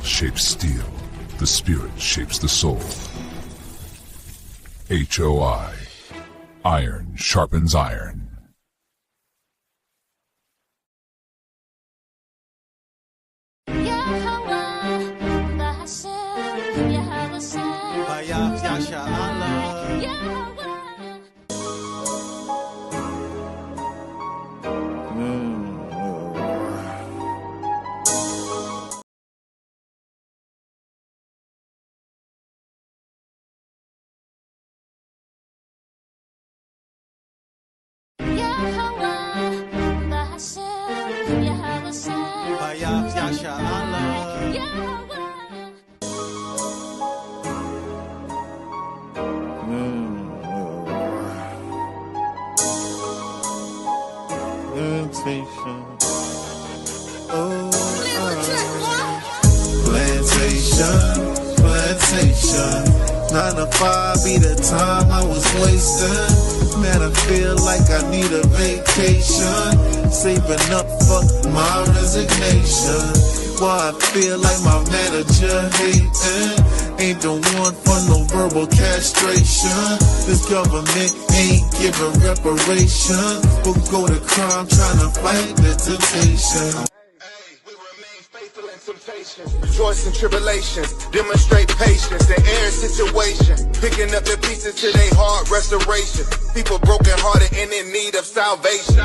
shapes steel. The spirit shapes the soul. HOI. Iron sharpens iron. Plantation. 9 to 5 be the time I was wasting. Man, I feel like I need a vacation. Saving up for my resignation. Why I feel like my manager hating. Ain't the one for no verbal castration. This government ain't giving reparation. We'll go to crime trying to fight the temptation. Rejoice in tribulations, demonstrate patience in every situation, picking up the pieces to their heart restoration. People broken hearted and in need of salvation.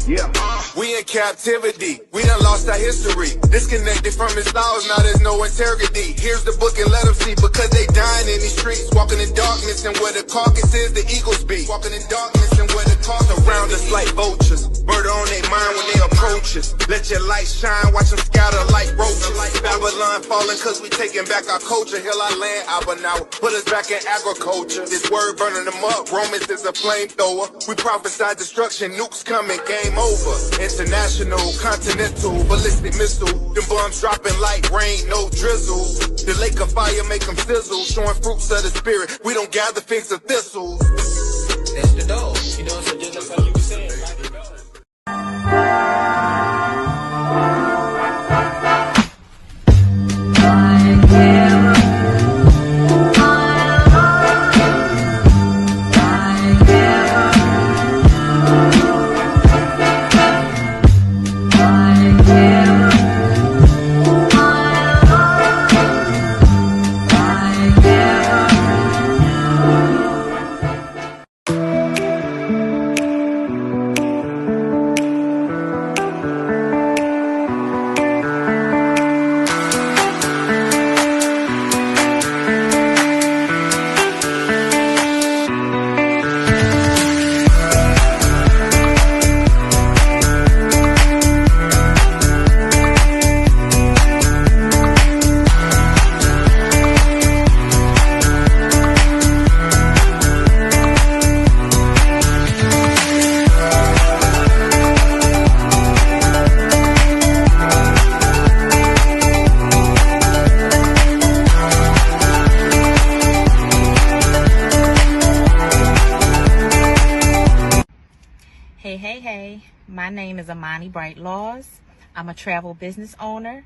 Yeah. We in captivity, we done lost our history. Disconnected from his laws, now there's no integrity. Here's the book and let them see, because they dying in these streets. Walking in darkness and where the carcass is, the eagles be. Walking in darkness and where the carcass around us like vultures. Murder on their mind when they approach us. Let your light shine, watch them scatter like roaches. Babylon falling cause we taking back our culture. Heal our land, Abba now put us back in agriculture. This word burning them up, Romans is a flamethrower. We prophesy destruction, nukes coming, game over. International, continental, ballistic missile. Them bombs dropping like rain, no drizzle. The lake of fire make them sizzle. Showing fruits of the spirit, we don't gather figs of thistles. That's the dog, you know, so just like you were saying. Hey, my name is Amani Bright Laws. I'm a travel business owner.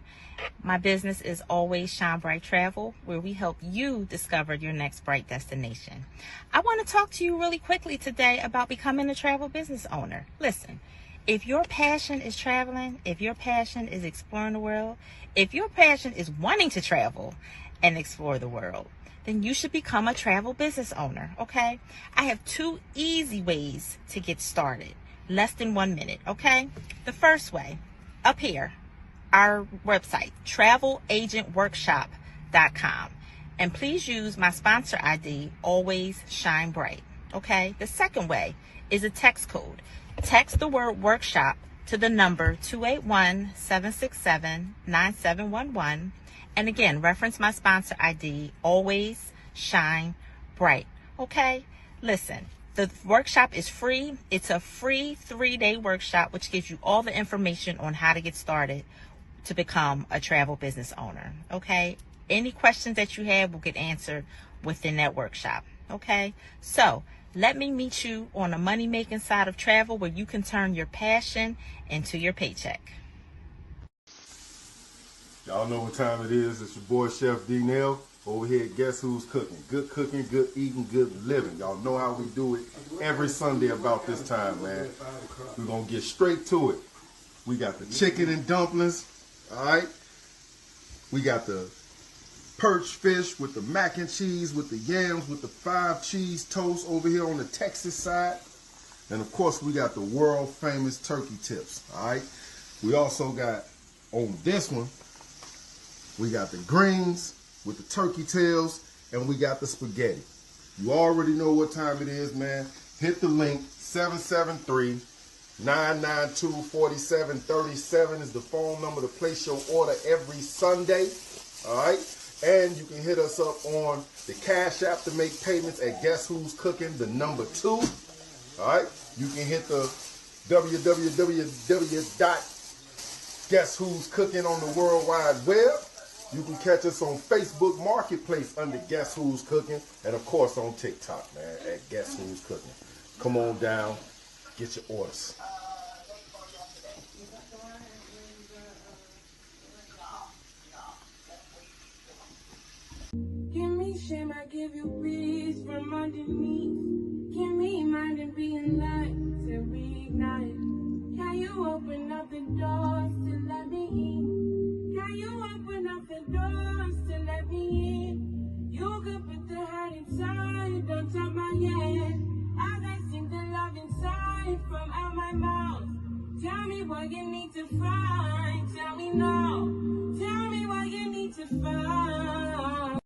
My business is Always Shine Bright Travel, where we help you discover your next bright destination. I want to talk to you really quickly today about becoming a travel business owner. Listen, if your passion is traveling, if your passion is exploring the world, if your passion is wanting to travel and explore the world, then you should become a travel business owner, okay? I have 2 easy ways to get started. Less than 1 minute, okay? The first way, up here, our website, travelagentworkshop.com. And please use my sponsor ID, Always Shine Bright, okay? The second way is a text code. Text the word workshop to the number 281-767-9711. And again, reference my sponsor ID, Always Shine Bright, okay? Listen. The workshop is free. It's a free 3-day workshop, which gives you all the information on how to get started to become a travel business owner. Okay. Any questions that you have will get answered within that workshop. Okay. So let me meet you on the money making side of travel, where you can turn your passion into your paycheck. Y'all know what time it is. It's your boy Chef D-Nail over here at Guess Who's Cooking. Good cooking, good eating, good living. Y'all know how we do it every Sunday about this time, man. We're going to get straight to it. We got the chicken and dumplings, all right? We got the perch fish with the mac and cheese, with the yams, with the 5 cheese toast over here on the Texas side. And of course, we got the world famous turkey tips, all right? We also got, on this one, we got the greens with the turkey tails, and we got the spaghetti. You already know what time it is, man. Hit the link, 773-992-4737 is the phone number to place your order every Sunday, all right? And you can hit us up on the Cash App to make payments at Guess Who's Cooking, the number 2, all right? You can hit the www.guesswho'scooking on the World Wide Web. You can catch us on Facebook Marketplace under Guess Who's Cooking, and of course on TikTok, man, at Guess Who's Cooking. Come on down, get your orders. Give me shame, I give you peace from underneath. Give me mind and being light to reignite. Can you open up the doors to let me in? Can you open up the doors to let me in? You could put the heart inside, don't tap my head. As I sing the love inside from out my mouth. Tell me what you need to find. Tell me now. Tell me what you need to find.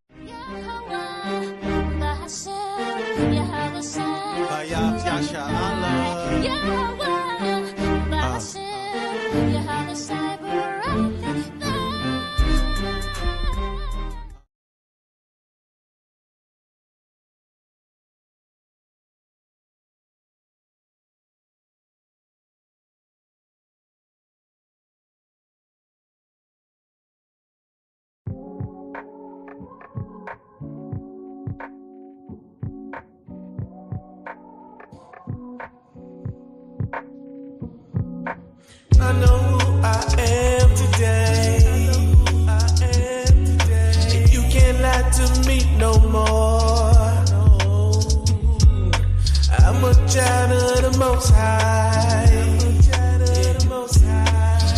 I know who I am today. You can't lie to me no more. I'm a child of the Most High.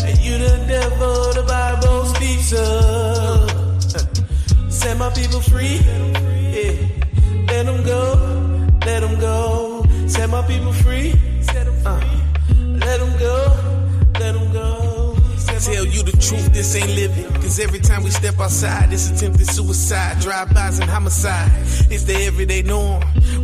And you the devil, the Bible speaks of. Set my people free. Yeah. Let them go. Let them go. Set my people free. Let them go. Let them go. Tell you the truth, this ain't living. Cause every time we step outside, it's attempted suicide, drive-bys and homicide. It's the everyday norm.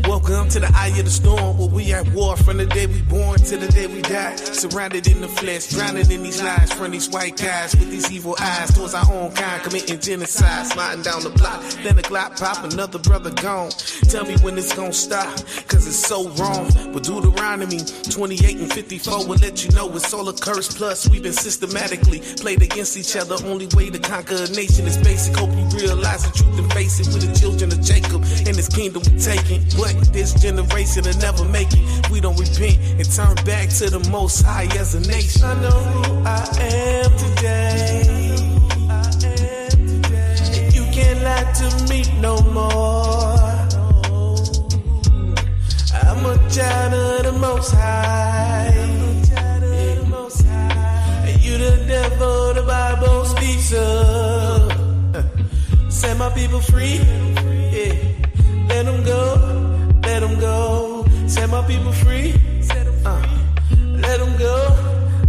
Welcome to the eye of the storm, where we at war from the day we born to the day we die. Surrounded in the flesh, drowning in these lies from these white guys with these evil eyes towards our own kind, committing genocide. Sliding down the block, then a Glock pop, another brother gone. Tell me when it's gonna stop, cause it's so wrong. But Deuteronomy 28 and 54 will let you know it's all a curse. Plus we've been systematically played against each other. Only way to conquer a nation is basic. Hope you realize the truth and face it. We're the children of Jacob, and his kingdom we taking. But this generation will never make it. We don't repent and turn back to the Most High as a nation. I know who I am today. You can't lie to me no more. I'm a child of the Most High. And you the devil, the Bible speaks of. Set my people free. Yeah. Let them go. Let them go. Set my people free. Let them go.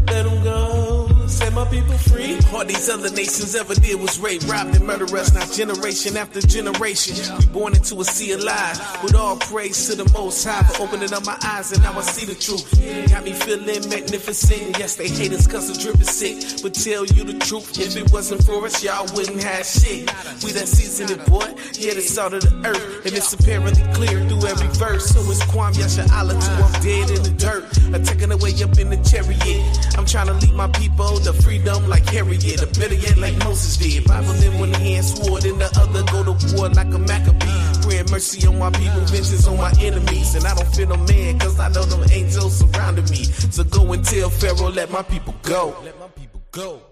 Let them go. Set my people free. All these other nations ever did was rape, robbed, and murder us. Now generation after generation, we born into a sea of lies. With all praise to the Most High for opening up my eyes, and now I see the truth. Got me feeling magnificent. Yes, they hate us cause the drip is sick, but tell you the truth, if it wasn't for us, y'all wouldn't have shit. We that seasoned boy, yeah, the salt of the earth, and it's apparently clear through every verse. So it's Kwam Yasha Allah too, I'm dead in the dirt, I'm taking away up in the chariot. I'm trying to lead my people to freedom like Harriet, or better yet like Moses did. Bible in one hand, sword in the other, go to war like a Maccabee. Praying mercy on my people, vengeance on my enemies. And I don't feel no man, cause I know them angels surrounding me. So go and tell Pharaoh, let my people go. Let my people go.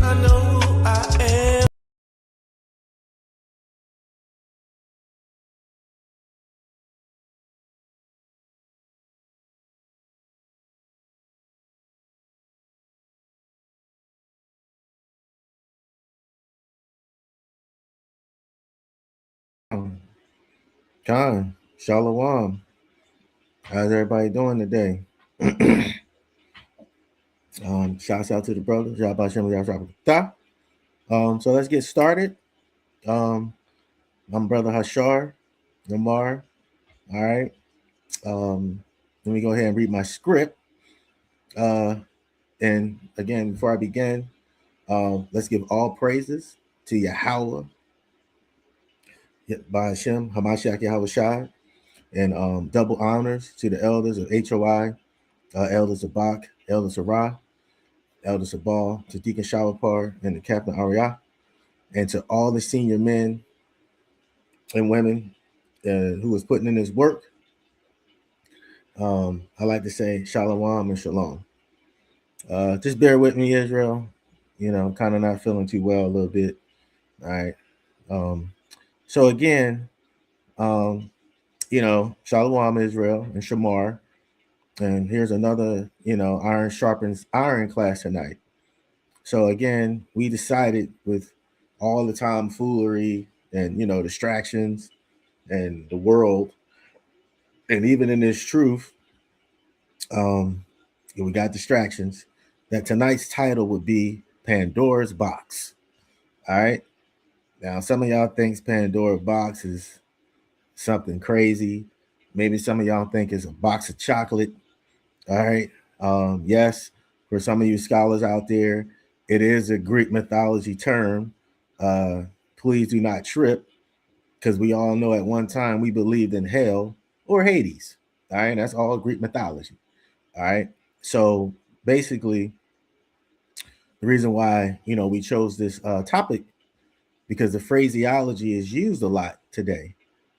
I know who I am. Khan, Shalom. How's everybody doing today? Shouts out to the brothers. So let's get started. I'm Brother Hasar, Lamar. All right. Let me go ahead and read my script. And again, before I begin, let's give all praises to Yahweh, by Hashem, Hamashiach Yahweh Shai, and double honors to the elders of HOI, elders of Bach, elders of Ra, elders of Baal, to Deacon Shawapar, and the Captain Arya, and to all the senior men and women who was putting in this work. I like to say Shalom and Shalom. Just bear with me, Israel. Kind of not feeling too well a little bit. All right. So again, Shalom Israel and Shamar. And here's another, iron sharpens iron class tonight. So again, we decided with all the tomfoolery and distractions and the world, and even in this truth, we got distractions, that tonight's title would be Pandora's Box. All right. Now, some of y'all thinks Pandora Box is something crazy. Maybe some of y'all think it's a box of chocolate. All right. Yes, for some of you scholars out there, it is a Greek mythology term. Please do not trip, because we all know at one time we believed in hell or Hades. All right. That's all Greek mythology. All right. So basically, the reason why, we chose this topic, because the phraseology is used a lot today.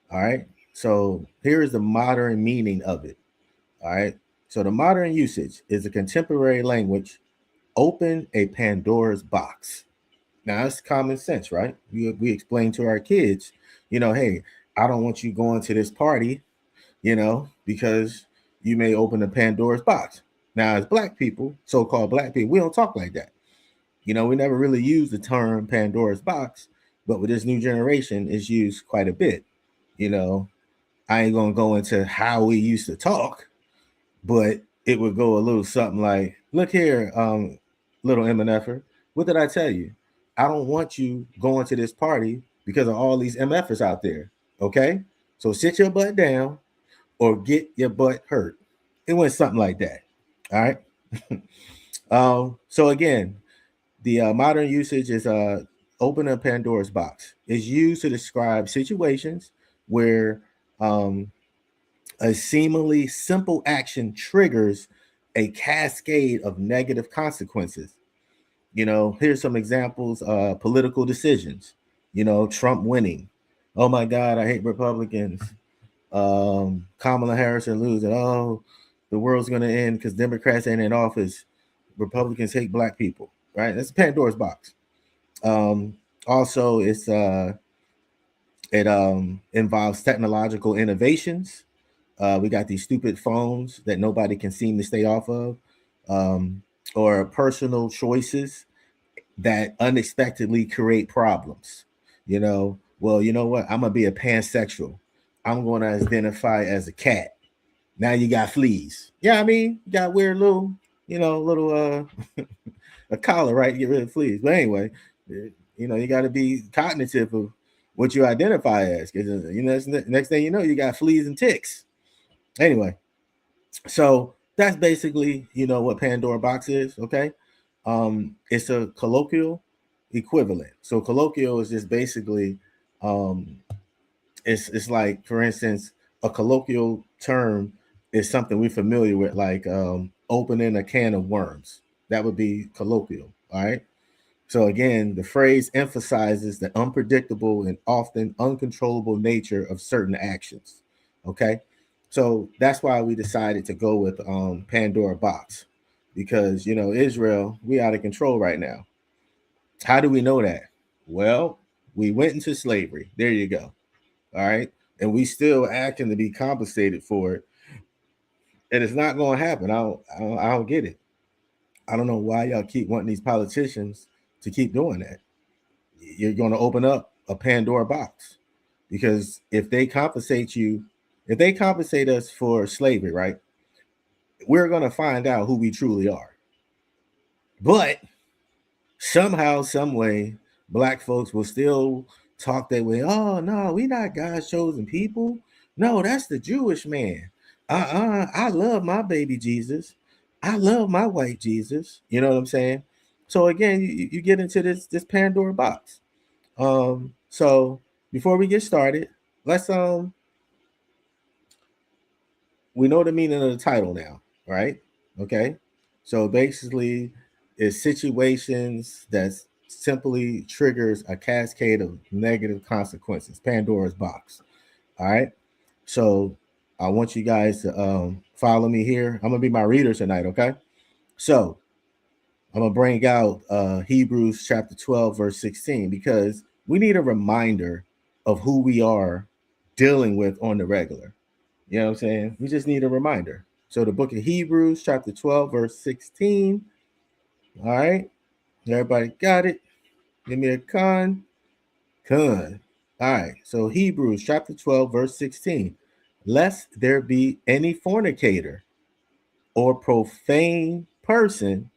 All right. So here is the modern meaning of it. All right. So the modern usage is a contemporary language. Open a Pandora's box. Now that's common sense, right? We explain to our kids, hey, I don't want you going to this party, because you may open a Pandora's box. Now, as Black people, so-called Black people, we don't talk like that. We never really use the term Pandora's box, but with this new generation, it's used quite a bit. I ain't gonna go into how we used to talk, but it would go a little something like, look here, little MNFer, what did I tell you? I don't want you going to this party because of all these MFers out there. Okay. So sit your butt down or get your butt hurt. It went something like that. All right. So again, the modern usage is open a Pandora's box. It's used to describe situations where a seemingly simple action triggers a cascade of negative consequences. Here's some examples. Political decisions, Trump winning. Oh my God, I hate Republicans. Kamala Harris losing. Oh, the world's going to end because Democrats ain't in office. Republicans hate Black people, right? That's Pandora's box. Also, it involves technological innovations. We got these stupid phones that nobody can seem to stay off of, or personal choices that unexpectedly create problems. Well, you know what? I'm gonna be a pansexual. I'm going to identify as a cat. Now you got fleas. Yeah, I mean, you got weird little, a collar, right? To get rid of fleas. But anyway, you got to be cognitive of what you identify as, because next thing you know, you got fleas and ticks. Anyway, so that's basically what Pandora Box is. Okay. It's a colloquial equivalent. So colloquial is just basically it's like, for instance, a colloquial term is something we're familiar with, like opening a can of worms. That would be colloquial. All right. So again, the phrase emphasizes the unpredictable and often uncontrollable nature of certain actions. Okay. So that's why we decided to go with Pandora Box, because Israel, we out of control right now. How do we know that? Well, we went into slavery. There you go. All right. And we still acting to be compensated for it. And it's not going to happen. I don't get it. I don't know why y'all keep wanting these politicians to keep doing that. You're going to open up a Pandora box, because if they compensate you, if they compensate us for slavery, right, we're going to find out who we truly are. But somehow, some way, black folks will still talk that way. Oh no, we not God's chosen people. No, that's the Jewish man. I love my baby Jesus. I love my white Jesus. You know what I'm saying? So again, you get into this Pandora box. So before we get started, let's we know the meaning of the title now, right? Okay. So basically, it's situations that simply triggers a cascade of negative consequences. Pandora's box. All right. So I want you guys to follow me here. I'm gonna be my reader tonight. Okay. So I'm gonna bring out Hebrews chapter 12, verse 16, because we need a reminder of who we are dealing with on the regular. You know what I'm saying? We just need a reminder. So the book of Hebrews, chapter 12, verse 16. All right. Everybody got it? Give me a con. Con. All right. So Hebrews chapter 12, verse 16. Lest there be any fornicator or profane person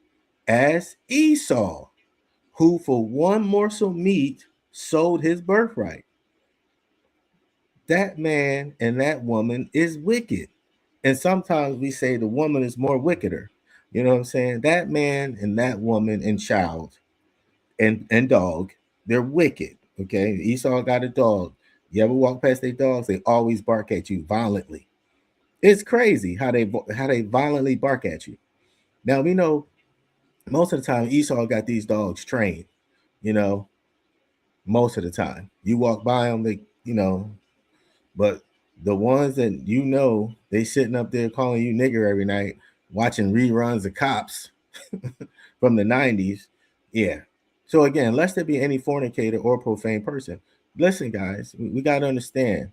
as Esau, who for one morsel meat sold his birthright. That man and that woman is wicked. And sometimes we say the woman is more wickeder. You know what I'm saying? That man and that woman and child and dog, they're wicked. Okay. Esau got a dog. You ever walk past their dogs, they always bark at you violently. It's crazy how they violently bark at you. Now we know most of the time Esau got these dogs trained, you know, most of the time. You walk by them, they, you know, but the ones that you know, they sitting up there calling you nigger every night, watching reruns of Cops from the 90s. Yeah. So again, lest there be any fornicator or profane person. Listen, guys, we got to understand,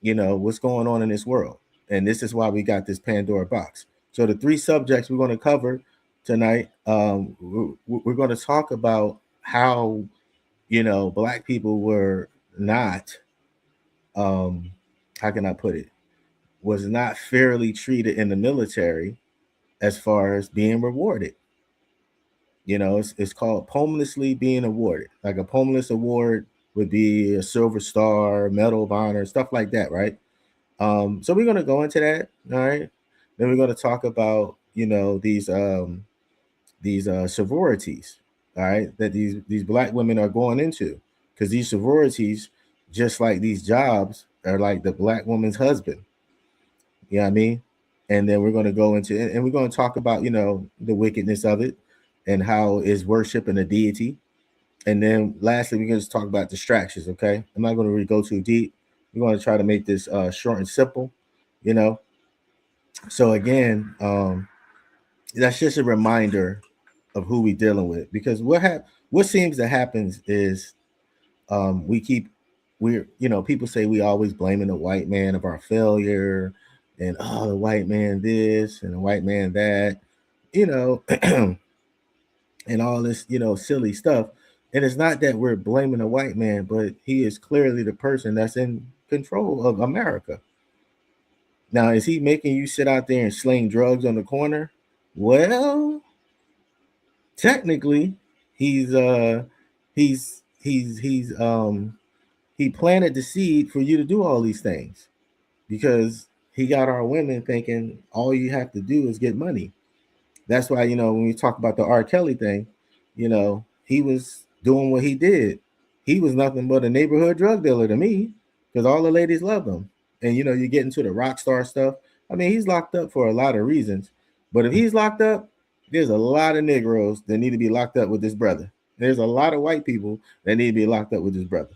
you know, what's going on in this world. And this is why we got this Pandora box. So the three subjects we're going to cover tonight, we're going to talk about how, you know, black people were not, how can I put it, was not fairly treated in the military as far as being rewarded. You know, it's called Homelessly being awarded. Like a Homeless award would be a Silver Star, Medal of Honor, stuff like that, right? So we're gonna go into that, all right. Then we're gonna talk about, you know, these sororities, all right, that these black women are going into, because these sororities, just like these jobs, are like the black woman's husband. You know what I mean? And then we're going to go into and we're going to talk about, you know, the wickedness of it and how is worshiping a deity. And then lastly, we're going to talk about distractions. Okay. I'm not going to really go too deep. We're going to try to make this short and simple, you know. So again, that's just a reminder of who we're dealing with, because what seems to happen is we're, you know, people say we always blaming the white man of our failure, and oh, the white man this and the white man that, you know, and all this, you know, silly stuff. And it's not that we're blaming the white man, but he is clearly the person that's in control of America. Now, is he making you sit out there and sling drugs on the corner? Well, technically, he's he planted the seed for you to do all these things, because he got our women thinking all you have to do is get money. That's why, you know, when we talk about the R. Kelly thing, you know, he was doing what he did. He was nothing but a neighborhood drug dealer to me, because all the ladies loved him. And, you know, you get into the rock star stuff. I mean, he's locked up for a lot of reasons. But if he's locked up, there's a lot of Negroes that need to be locked up with this brother. There's a lot of white people that need to be locked up with this brother,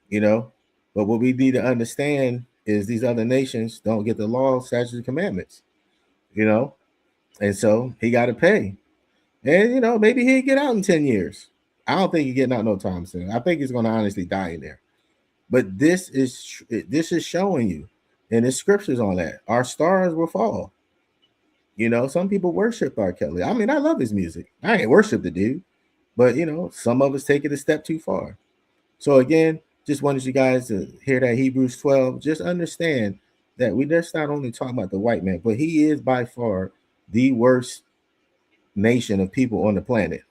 you know. But what we need to understand is these other nations don't get the law, statutes, and commandments, you know. And so he got to pay. And, you know, maybe he'll get out in 10 years. I don't think he's getting out no time soon. I think he's going to honestly die in there. But this is showing you, and there's scriptures on that. Our stars will fall. You know, some people worship R. Kelly. I mean, I love his music. I ain't worship the dude, but you know, some of us take it a step too far. So again, just wanted you guys to hear that Hebrews 12. Just understand that we just not only talking about the white man, but he is by far the worst nation of people on the planet.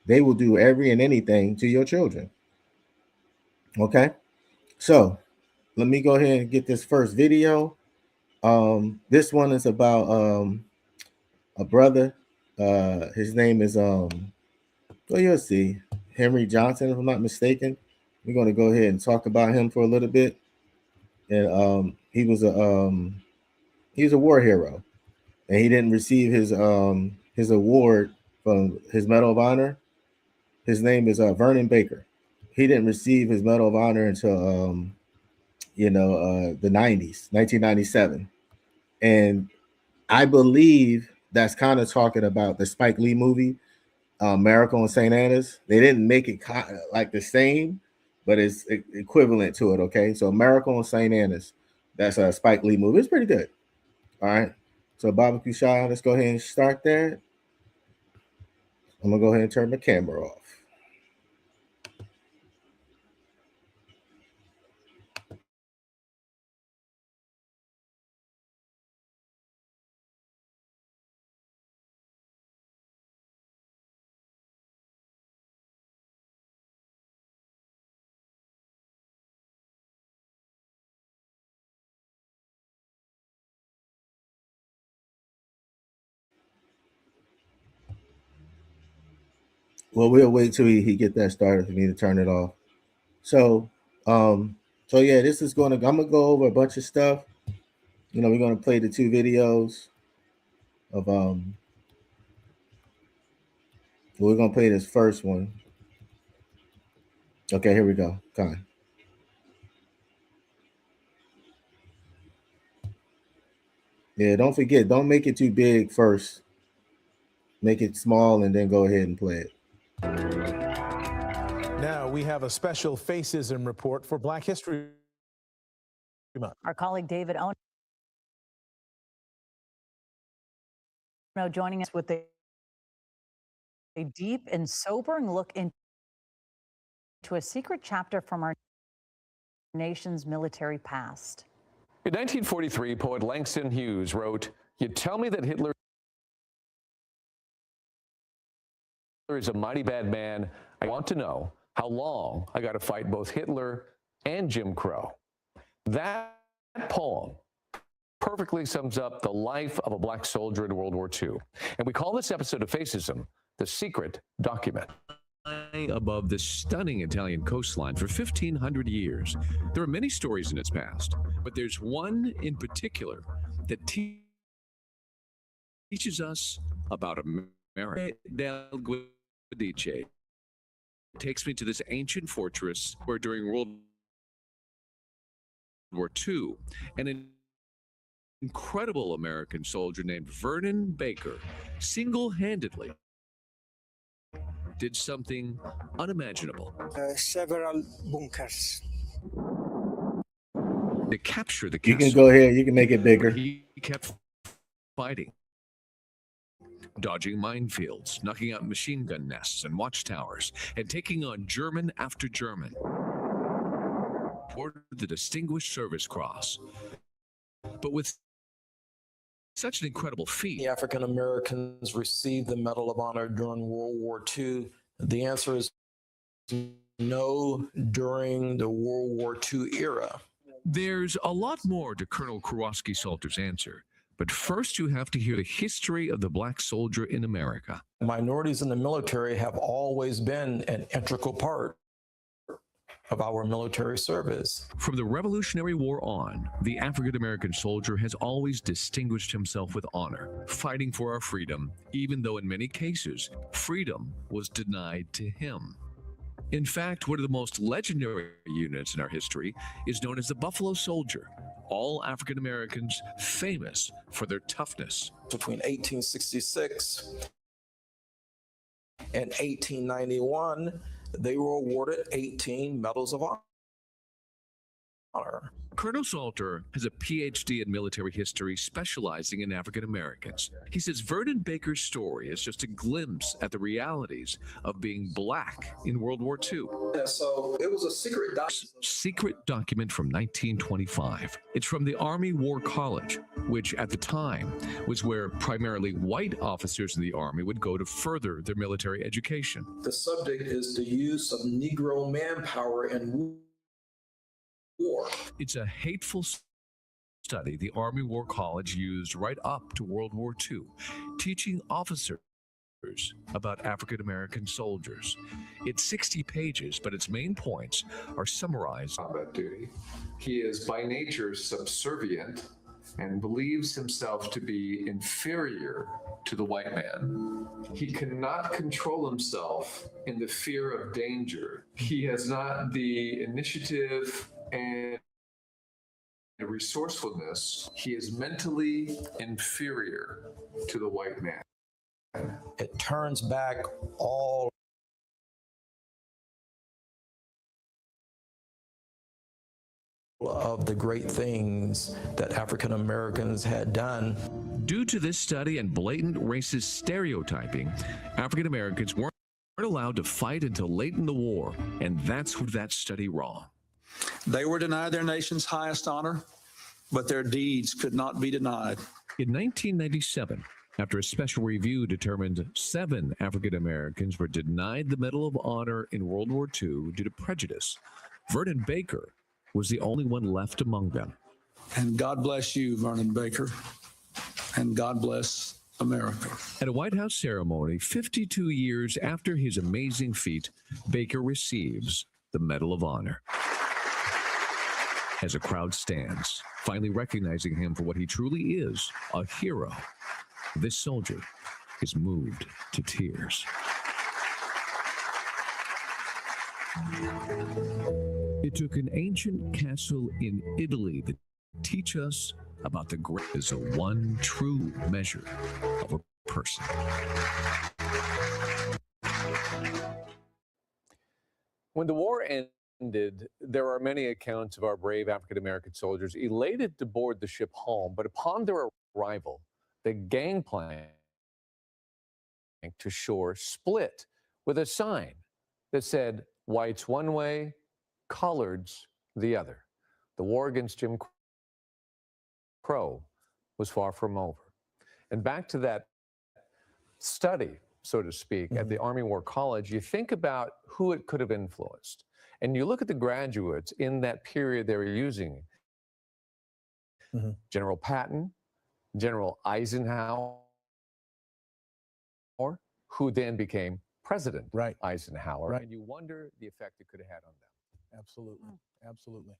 They will do every and anything to your children. Okay, so let me go ahead and get this first video. This one is about a brother. His name is well, you'll see, Henry Johnson, if I'm not mistaken. We're going to go ahead and talk about him for a little bit. And he was a war hero, and he didn't receive his award from his Medal of Honor. His name is Vernon Baker. He didn't receive his Medal of Honor until the 90s, 1997. And I believe that's kind of talking about the Spike Lee movie, Miracle on St. Anna's. They didn't make it like the same, but it's equivalent to it. Okay, so Miracle on St. Anna's, that's a Spike Lee movie. It's pretty good. All right, so barbecue shot. Let's go ahead and start that. I'm gonna go ahead and turn the camera off. Well, we'll wait till he get that started for me to turn it off. So, yeah, this is I'm gonna go over a bunch of stuff. You know, we're gonna play the two videos of we're gonna play this first one. Okay, here we go. Come on. Yeah, don't forget, don't make it too big first. Make it small and then go ahead and play it. Now we have a special Facism report for Black History Month. Our colleague David Ono joining us with a deep and sobering look into a secret chapter from our nation's military past. In 1943, poet Langston Hughes wrote, "You tell me that Hitler is a mighty bad man. I want to know how long I got to fight both Hitler and Jim Crow." That poem perfectly sums up the life of a black soldier in World War II. And we call this episode of Facism The Secret Document. Above the stunning Italian coastline for 1,500 years. There are many stories in its past, but there's one in particular that teaches us about America del Guadice. It takes me to this ancient fortress where during World War II, an incredible American soldier named Vernon Baker single-handedly did something unimaginable. Several bunkers. To capture the castle. You can go ahead, you can make it bigger. He kept fighting, dodging minefields, knocking out machine gun nests and watchtowers, and taking on German after German. Awarded the Distinguished Service Cross. But with such an incredible feat. The African Americans received the Medal of Honor during World War II. The answer is no, during the World War II era. There's a lot more to Colonel Kowalski Salter's answer, but first you have to hear the history of the black soldier in America. Minorities in the military have always been an integral part of our military service. From the Revolutionary War on, the African-American soldier has always distinguished himself with honor, fighting for our freedom, even though in many cases, freedom was denied to him. In fact, one of the most legendary units in our history is known as the Buffalo Soldier, all African Americans famous for their toughness. Between 1866 and 1891, They were awarded 18 Medals of Honor. Colonel Salter has a PhD in military history specializing in African Americans. He says Vernon Baker's story is just a glimpse at the realities of being black in World War II. Yeah, so it was a Secret document from 1925. It's from the Army War College, which at the time was where primarily white officers in the Army would go to further their military education. The subject is the use of Negro manpower in war. It's a hateful study the Army War College used right up to World War II, teaching officers about African American soldiers. It's 60 pages, but its main points are summarized. Combat duty. He is by nature subservient and believes himself to be inferior to the white man. He cannot control himself in the fear of danger. He has not the initiative and resourcefulness. He is mentally inferior to the white man. It turns back all of the great things that African Americans had done. Due to this study and blatant racist stereotyping, African Americans weren't allowed to fight until late in the war, and that's what that study wrong. They were denied their nation's highest honor, but their deeds could not be denied. In 1997, after a special review determined 7 African Americans were denied the Medal of Honor in World War II due to prejudice, Vernon Baker was the only one left among them. And God bless you, Vernon Baker, and God bless America. At a White House ceremony 52 years after his amazing feat, Baker receives the Medal of Honor. As a crowd stands, finally recognizing him for what he truly is, a hero, this soldier is moved to tears. It took an ancient castle in Italy to teach us about the great is a one true measure of a person. When the war ended, there are many accounts of our brave African-American soldiers elated to board the ship home, but upon their arrival, the gangplank to shore split with a sign that said, whites one way, coloreds the other. The war against Jim Crow was far from over. And back to that study, so to speak, at the Army War College, you think about who it could have influenced. And you look at the graduates in that period they were using. General Patton, General Eisenhower, who then became President Eisenhower. And you wonder the effect it could have had on them. Absolutely. Absolutely.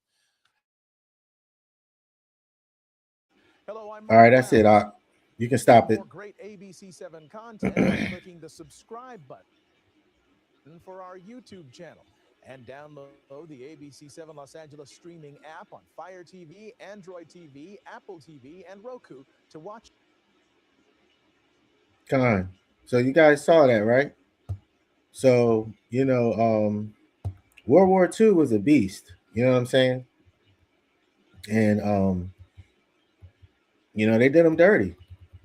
Hello, I'm All right, that's it. You can stop it. For great ABC7 content by clicking the subscribe button for our YouTube channel and download the ABC7 Los Angeles streaming app on Fire TV, Android TV, Apple TV, and Roku to watch. Come on. So you guys saw that, right? So, you know, World War II was a beast. You know what I'm saying? And, you know, they did them dirty.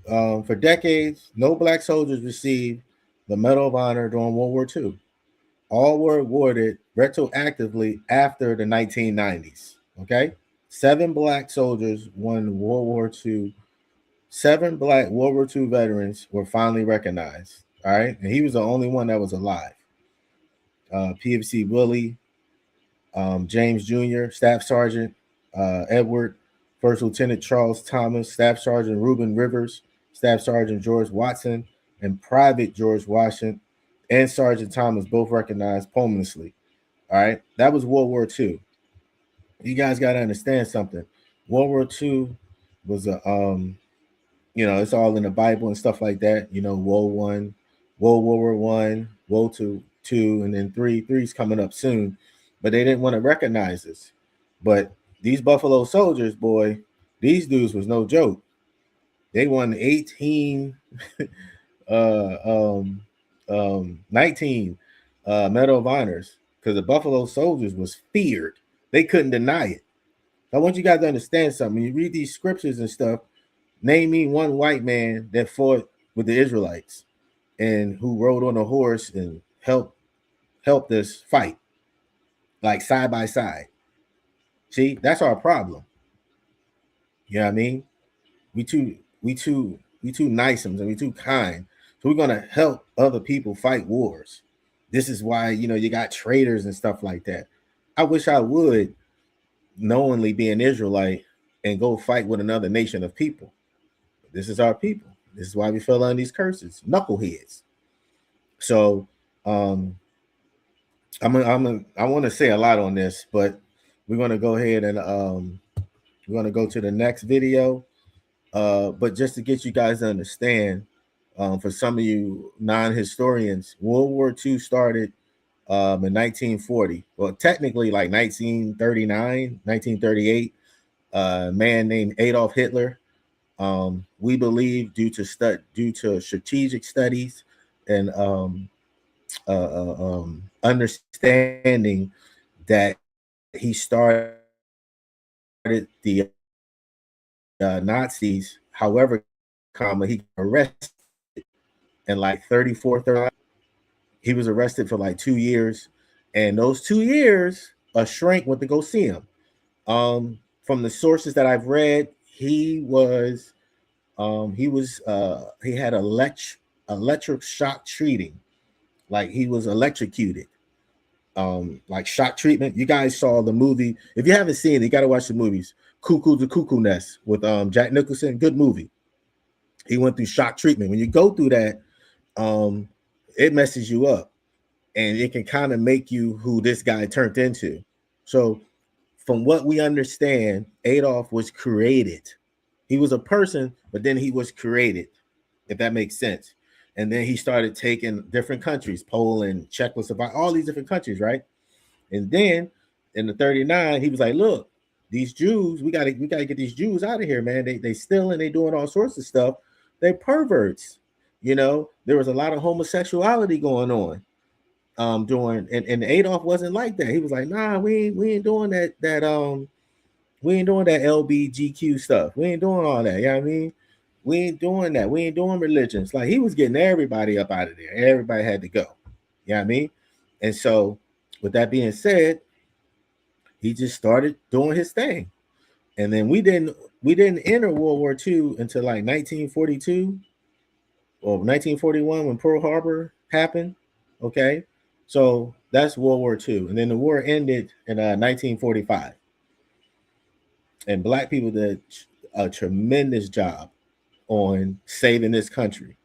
For decades, no black soldiers received the Medal of Honor during World War II. All were awarded retroactively after the 1990s. Okay? 7 black soldiers won World War II. 7 black World War II veterans were finally recognized. All right? And he was the only one that was alive. PFC Willie, James Jr., Staff Sergeant Edward, First Lieutenant Charles Thomas, Staff Sergeant Reuben Rivers, Staff Sergeant George Watson, and Private George Washington and Sergeant Thomas both recognized posthumously. All right, that was World War II. You guys got to understand something. World War II was a, you know, it's all in the Bible and stuff like that. You know, World War I, World II, and then three's coming up soon. But they didn't want to recognize this. But these Buffalo Soldiers, boy, these dudes was no joke. They won 19 Medal of Honors, because the Buffalo Soldiers was feared. They couldn't deny it. I want you guys to understand something. When you read these scriptures and stuff, name me one white man that fought with the Israelites and who rode on a horse and helped us fight, like side by side. See, that's our problem. You know what I mean? We too nice and we too kind. So we're gonna help other people fight wars. This is why, you know, you got traitors and stuff like that. I wish I would knowingly be an Israelite and go fight with another nation of people. This is our people. This is why we fell under these curses, knuckleheads. So I want to say a lot on this, but we're gonna go ahead and we're gonna go to the next video. But just to get you guys to understand, for some of you non-historians, World War II started in 1940. Well, technically like 1939, 1938. A man named Adolf Hitler. We believe due to strategic studies and understanding that he started the Nazis. However, he arrested in like 34, 35. He was arrested for like 2 years, and those 2 years, a shrink went to go see him. From the sources that I've read, he had electric shock treating, like he was electrocuted, like shock treatment. You guys saw the movie. If you haven't seen it, you got to watch the movies. The Cuckoo Nest with Jack Nicholson. Good movie. He went through shock treatment. When you go through that, it messes you up, and it can kind of make you who this guy turned into. So from what we understand, Adolf was created. He was a person, but then he was created, if that makes sense. And then he started taking different countries, Poland, Czechoslovakia, all these different countries, right? And then in the 39, he was like, look, these Jews, we gotta get these Jews out of here, man. They stealing, they doing all sorts of stuff. They perverts. You know, there was a lot of homosexuality going on. And Adolf wasn't like that. He was like, nah, we ain't doing that we ain't doing that LBGQ stuff. We ain't doing all that. You know what I mean? We ain't doing that. We ain't doing religions. Like, he was getting everybody up out of there. Everybody had to go. You know what I mean? And so with that being said, he just started doing his thing. And then we didn't enter World War II until like 1942 or 1941 when Pearl Harbor happened. Okay. So that's World War II. And then the war ended in 1945. And Black people did a tremendous job on saving this country.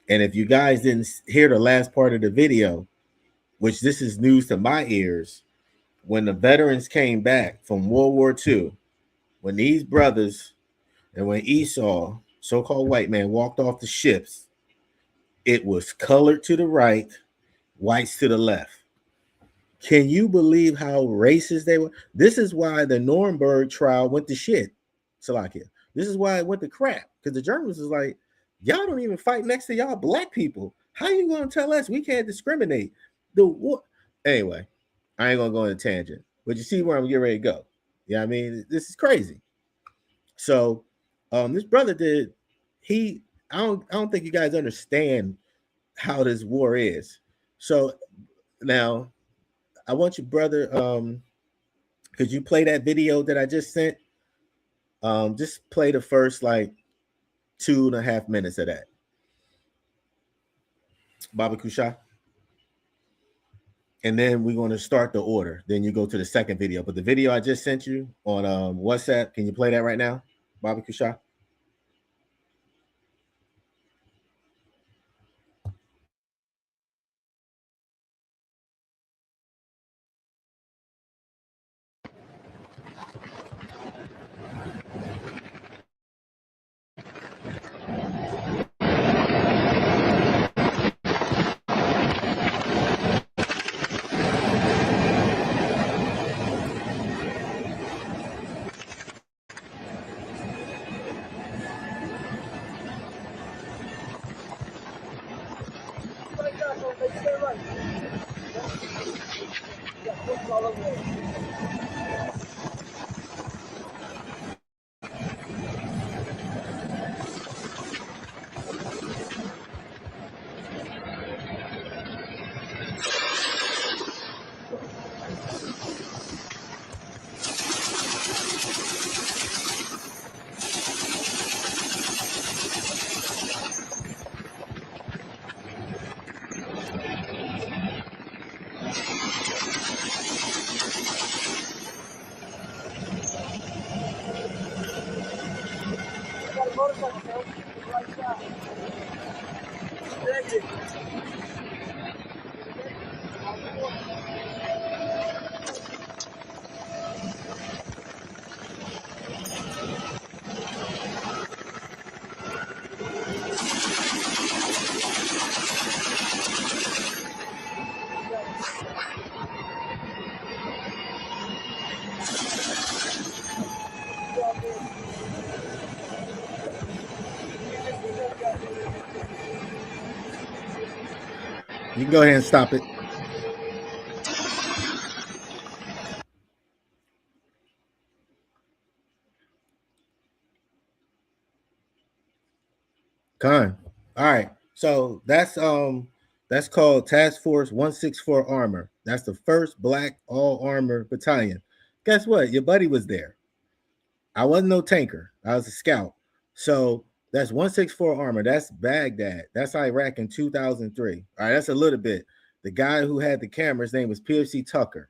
And if you guys didn't hear the last part of the video, which this is news to my ears, when the veterans came back from World War II, when these brothers and when Esau, so-called white man, walked off the ships, it was colored to the right, whites to the left. Can you believe how racist they were? This is why the Nuremberg trial went to shit, Salakia. This is why it went to crap, because the Germans was like, y'all don't even fight next to y'all Black people. How you going to tell us we can't discriminate? Anyway, I ain't going to go on a tangent, but you see where I'm getting ready to go. Yeah, I mean, this is crazy. So this brother I don't think you guys understand how this war is. So now I want you, brother, could you play that video that I just sent? Just play the first like 2.5 minutes of that. Baba Kusha. And then we're going to start the order. Then you go to the second video. But the video I just sent you on WhatsApp, can you play that right now, Baba Kusha? You can go ahead and stop it. Con. All right. So that's called Task Force 164 Armor. That's the first black all armor battalion. Guess what? Your buddy was there. I wasn't no tanker. I was a scout. So that's 164 Armor. That's Baghdad. That's Iraq in 2003. All right, that's a little bit. The guy who had the camera, his name was PFC Tucker.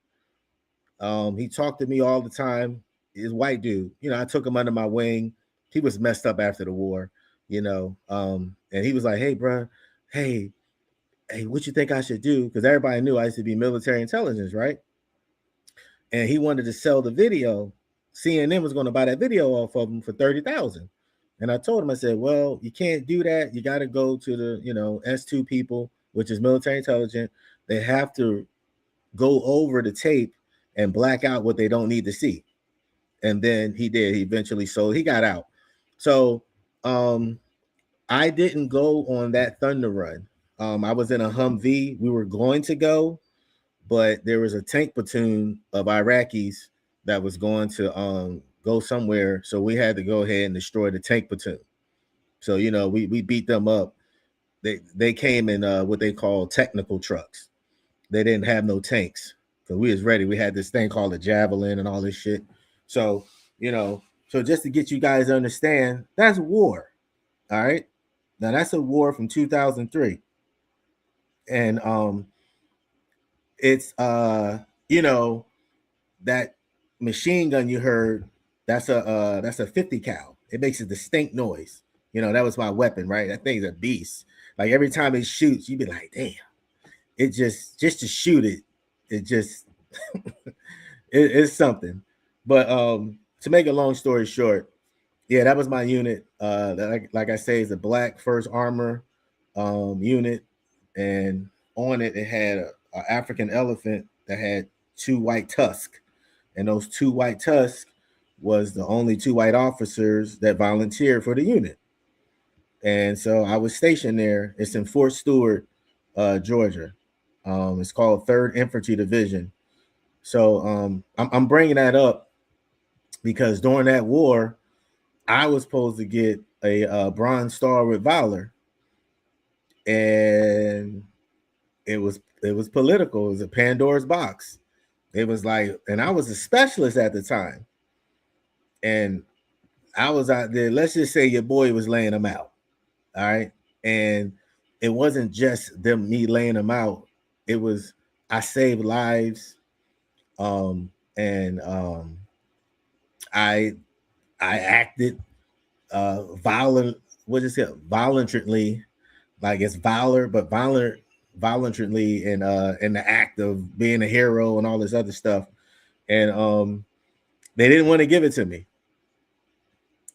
He talked to me all the time. He's a white dude. You know, I took him under my wing. He was messed up after the war, you know. And he was like, hey, bro, hey, what you think I should do? Because everybody knew I used to be military intelligence, right? And he wanted to sell the video. CNN was going to buy that video off of him for $30,000. And I told him, I said, well, you can't do that. You got to go to the, you know, S2 people, which is military intelligence. They have to go over the tape and black out what they don't need to see. And then he did. He eventually sold. He got out. So I didn't go on that Thunder Run. I was in a Humvee. We were going to go, but there was a tank platoon of Iraqis that was going to go somewhere. So we had to go ahead and destroy the tank platoon. So, you know, we beat them up. They came in what they call technical trucks. They didn't have no tanks. So we was ready. We had this thing called a Javelin and all this shit. So, you know, so just to get you guys to understand, that's war. All right. Now that's a war from 2003. And it's you know, that machine gun you heard, that's a 50 cal. It makes a distinct noise. You know, that was my weapon, right? That thing's a beast. Like every time it shoots, you'd be like, damn. It just to shoot it, it just it's something. But to make a long story short, yeah, that was my unit. That like I say, is a black first armor unit, and on it had a African elephant that had 2 white tusks, and those 2 white tusks was the only 2 white officers that volunteered for the unit. And so I was stationed there. It's in Fort Stewart, Georgia. It's called 3rd Infantry Division. So I'm bringing that up because during that war, I was supposed to get a Bronze Star with Valor, and it was political. It was a Pandora's box. It was like, and I was a specialist at the time, and I was out there. Let's just say your boy was laying them out, all right. And it wasn't just me laying them out. It was I saved lives, and I acted violent. What is it? Voluntarily, like it's valor, but voluntarily in the act of being a hero and all this other stuff. And they didn't want to give it to me.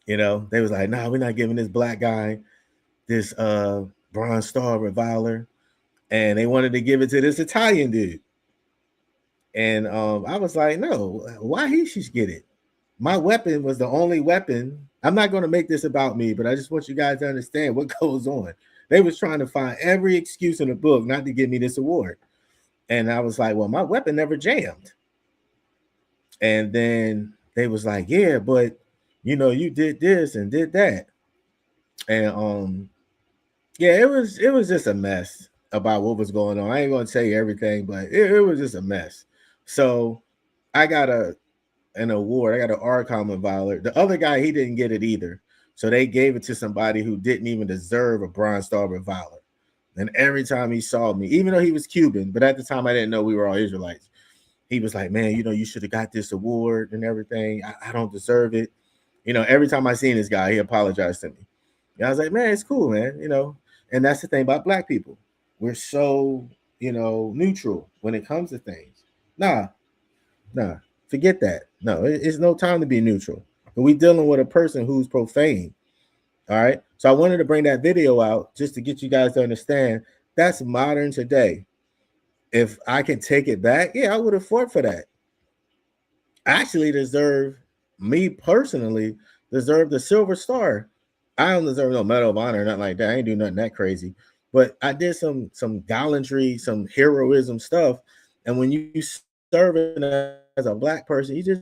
You know, they was like, "No, we're not giving this black guy this Bronze Star with Valor," and they wanted to give it to this Italian dude. And I was like, "No, why he should get it? My weapon was the only weapon." I'm not going to make this about me, but I just want you guys to understand what goes on. They was trying to find every excuse in the book not to give me this award. And I was like, well, my weapon never jammed. And then they was like, yeah, but you did this and did that. And yeah, it was just a mess about what was going on. I ain't gonna tell you everything, but it was just a mess. So I got an award. I got an Arcom Inviolate. The other guy, he didn't get it either. So they gave it to somebody who didn't even deserve a Bronze Star Reviler. And every time he saw me, even though he was Cuban, but at the time I didn't know we were all Israelites, he was like, man, you should have got this award and everything. I don't deserve it. Every time I seen this guy, he apologized to me. And I was like, man, it's cool, man. And that's the thing about black people. We're so, neutral when it comes to things. Nah, forget that. No, it's no time to be neutral. But we dealing with a person who's profane. All right. So I wanted to bring that video out just to get you guys to understand that's modern today. If I can take it back, yeah, I would have fought for that. Actually me personally, deserve the Silver Star. I don't deserve no Medal of Honor or nothing like that. I ain't do nothing that crazy. But I did some gallantry, some heroism stuff. And when you serving as a black person, you just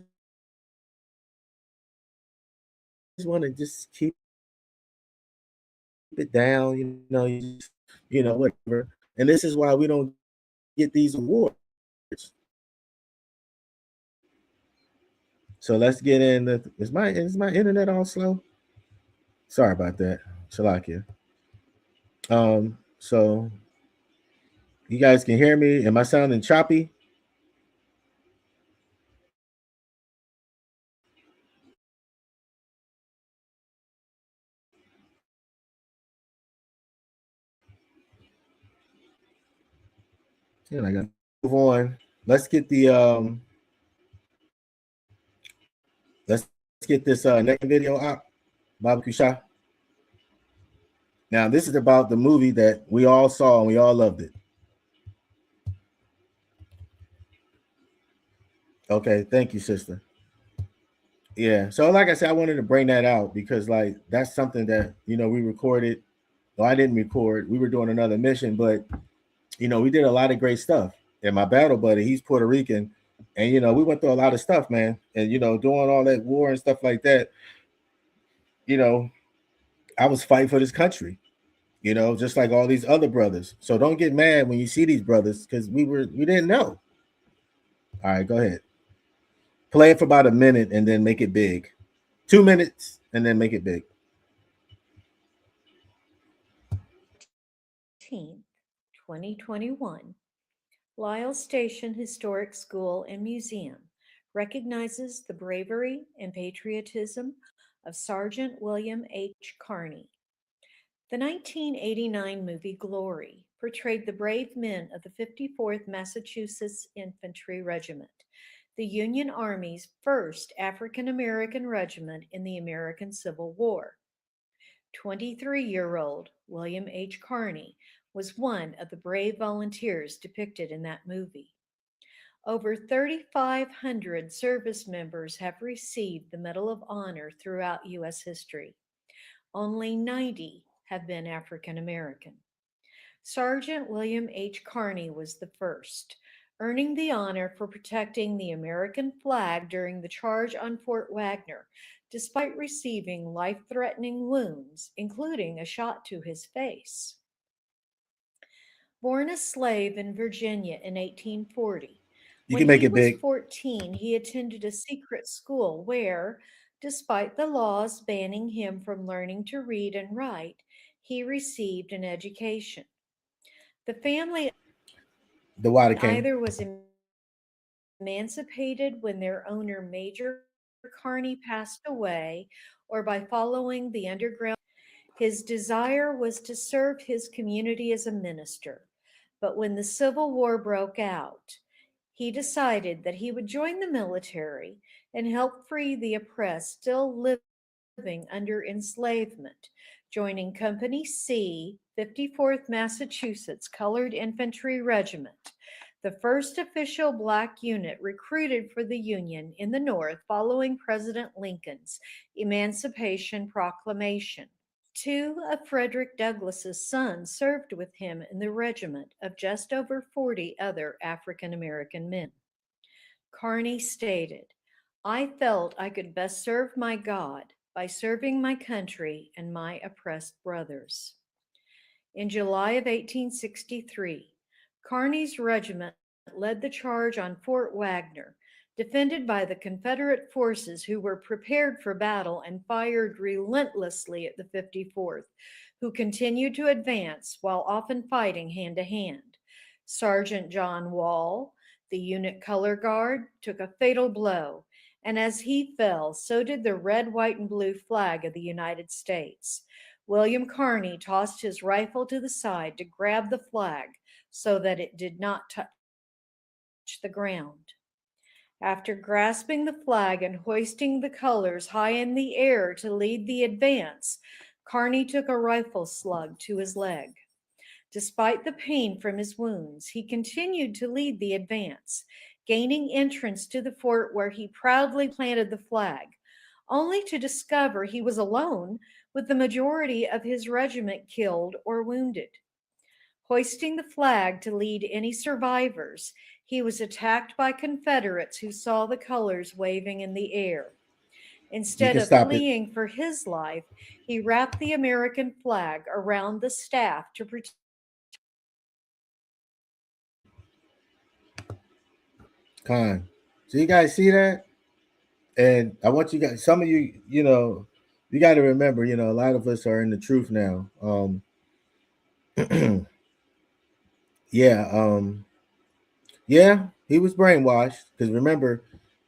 want to just keep it down, whatever. And this is why we don't get these awards. So let's get in. Is my internet all slow? Sorry about that, Shalakia. So you guys can hear me. Am I sounding choppy? Yeah, I got to move on. Let's get this next video out. Barbecue Shah. Now this is about the movie that we all saw and we all loved it. Okay, thank you, sister. Yeah. So like I said, I wanted to bring that out because like that's something that we recorded. Well, I didn't record. We were doing another mission, but we did a lot of great stuff. And my battle buddy, he's Puerto Rican, and we went through a lot of stuff, man. And doing all that war and stuff like that. I was fighting for this country. Just like all these other brothers. So don't get mad when you see these brothers because we didn't know. All right, go ahead. Play it for about a minute and then make it big. 2 minutes and then make it big. 2021. Lyle Station Historic School and Museum recognizes the bravery and patriotism of Sergeant William H. Carney. The 1989 movie Glory portrayed the brave men of the 54th Massachusetts Infantry Regiment, the Union Army's first African American regiment in the American Civil War. 23-year-old William H. Carney was one of the brave volunteers depicted in that movie. Over 3,500 service members have received the Medal of Honor throughout U.S. history. Only 90 have been African American. Sergeant William H. Carney was the first, earning the honor for protecting the American flag during the charge on Fort Wagner, despite receiving life-threatening wounds, including a shot to his face. Born a slave in Virginia in 1840, when he was 14, he attended a secret school where, despite the laws banning him from learning to read and write, he received an education. The family either was emancipated when their owner, Major Carney, passed away, or by following the underground. His desire was to serve his community as a minister, but when the Civil War broke out, he decided that he would join the military and help free the oppressed still living under enslavement, joining Company C, 54th Massachusetts Colored Infantry Regiment, the first official black unit recruited for the Union in the North following President Lincoln's Emancipation Proclamation. Two of Frederick Douglass's sons served with him in the regiment of just over 40 other African American men. Carney stated, I felt I could best serve my God by serving my country and my oppressed brothers. In July of 1863, Kearny's regiment led the charge on Fort Wagner, defended by the Confederate forces who were prepared for battle and fired relentlessly at the 54th, who continued to advance while often fighting hand to hand. Sergeant John Wall, the unit color guard, took a fatal blow, and as he fell, so did the red, white, and blue flag of the United States. William Kearny tossed his rifle to the side to grab the flag so that it did not touch the ground. After grasping the flag and hoisting the colors high in the air to lead the advance, Kearny took a rifle slug to his leg. Despite the pain from his wounds, he continued to lead the advance, gaining entrance to the fort where he proudly planted the flag, only to discover he was alone with the majority of his regiment killed or wounded. Hoisting the flag to lead any survivors, he was attacked by Confederates who saw the colors waving in the air. You Instead can of stop it. fleeing for his life, he wrapped the American flag around the staff to protect. Con. So you guys see that? And I want you guys, some of you, you got to remember, a lot of us are in the truth now. Yeah, yeah, he was brainwashed because remember,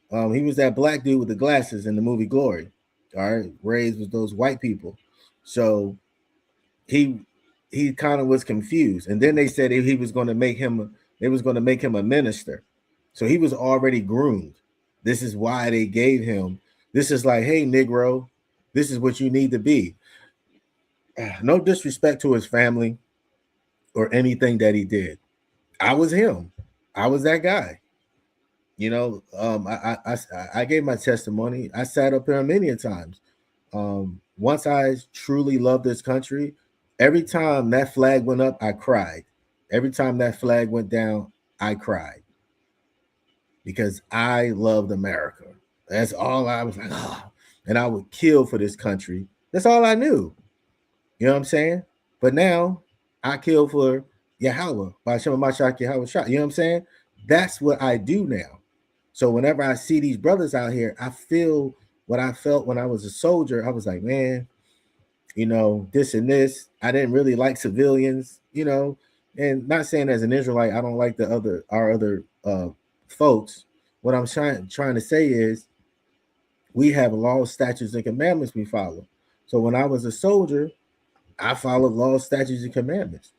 he was that black dude with the glasses in the movie Glory. All right, raised with those white people, so he kind of was confused. And then they said he was going to make him, they was going to make him a minister, so he was already groomed. This is why they gave him. This is like, hey, Negro, this is what you need to be. No disrespect to his family or anything that he did. I was him. I was that guy. I gave my testimony. I sat up here many a times. Once I truly loved this country, every time that flag went up, I cried. Every time that flag went down, I cried because I loved America. That's all I was like, oh, and I would kill for this country. That's all I knew. You know what I'm saying? But now I kill for Yahweh by Shema Mashak Yahweh Shah. You know what I'm saying? That's what I do now. So whenever I see these brothers out here, I feel what I felt when I was a soldier. I was like, man, this and this. I didn't really like civilians, and not saying as an Israelite, I don't like our other folks. What I'm trying to say is we have laws, statutes, and commandments we follow. So when I was a soldier, I followed laws, statutes, and commandments.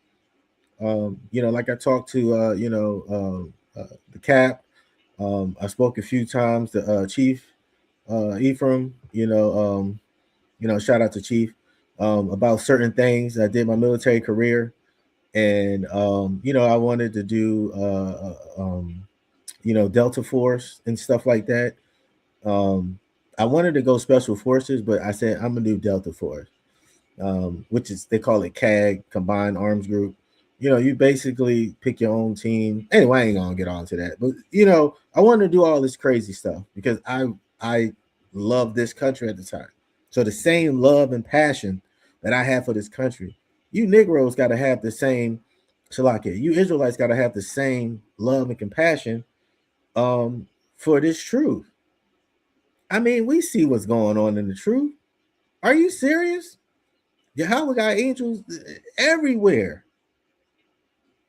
Like I talked to the cap. I spoke a few times to Chief Ephraim, shout out to Chief, about certain things. I did my military career, and I wanted to do Delta Force and stuff like that. I wanted to go Special Forces, but I said I'm gonna do Delta Force, which is, they call it CAG, Combined Arms Group. You basically pick your own team. Anyway, I ain't gonna get on to that, but I wanted to do all this crazy stuff because I loved this country at the time. So the same love and passion that I have for this country, you Negroes got to have the same. Shalakia, you Israelites got to have the same love and compassion for this truth. I mean, we see what's going on in the truth. Are you serious? Yahweh got angels everywhere.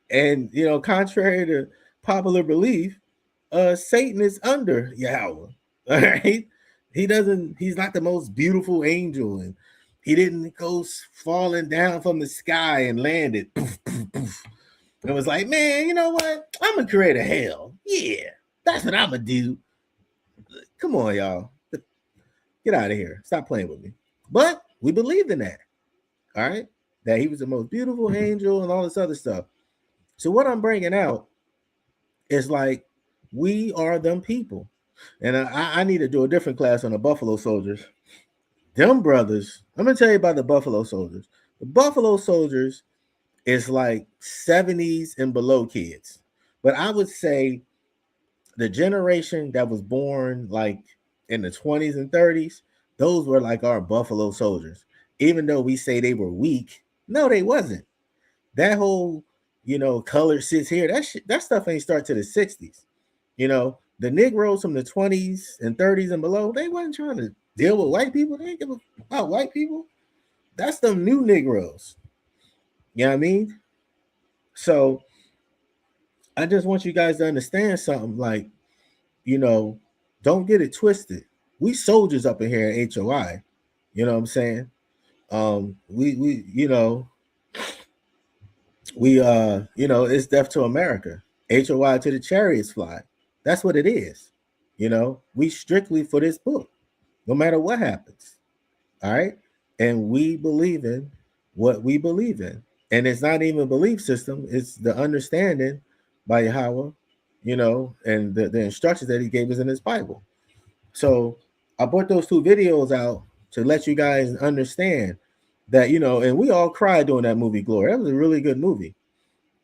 And contrary to popular belief, Satan is under Yahweh. All right. He's not the most beautiful angel, and he didn't go falling down from the sky and landed. Poof, poof, poof. It was like, man, you know what? I'm gonna create a hell. Yeah, that's what I'm gonna do. Come on, y'all. Get out of here. Stop playing with me. But we believed in that. All right. That he was the most beautiful angel and all this other stuff. So what I'm bringing out is like, we are them people. And I need to do a different class on the Buffalo Soldiers. Them brothers, I'm going to tell you about the Buffalo Soldiers. The Buffalo Soldiers is like 70s and below kids. But I would say the generation that was born like in the 20s and 30s, those were like our Buffalo Soldiers. Even though we say they were weak, no, they wasn't. That whole, color sits here. That stuff ain't start to the 60s. The Negroes from the 20s and 30s and below, they wasn't trying to deal with white people. They ain't give about white people. That's the new Negroes. You know what I mean? So I just want you guys to understand something. Like, don't get it twisted. We soldiers up in here at HOI. You know what I'm saying? It's death to America. HOI to the chariots fly. That's what it is. We strictly for this book, no matter what happens. All right. And we believe in what we believe in. And it's not even a belief system, it's the understanding by Yahweh, and the instructions that he gave us in his Bible. So I brought those 2 videos out to let you guys understand that, and we all cried during that movie, Glory. That was a really good movie.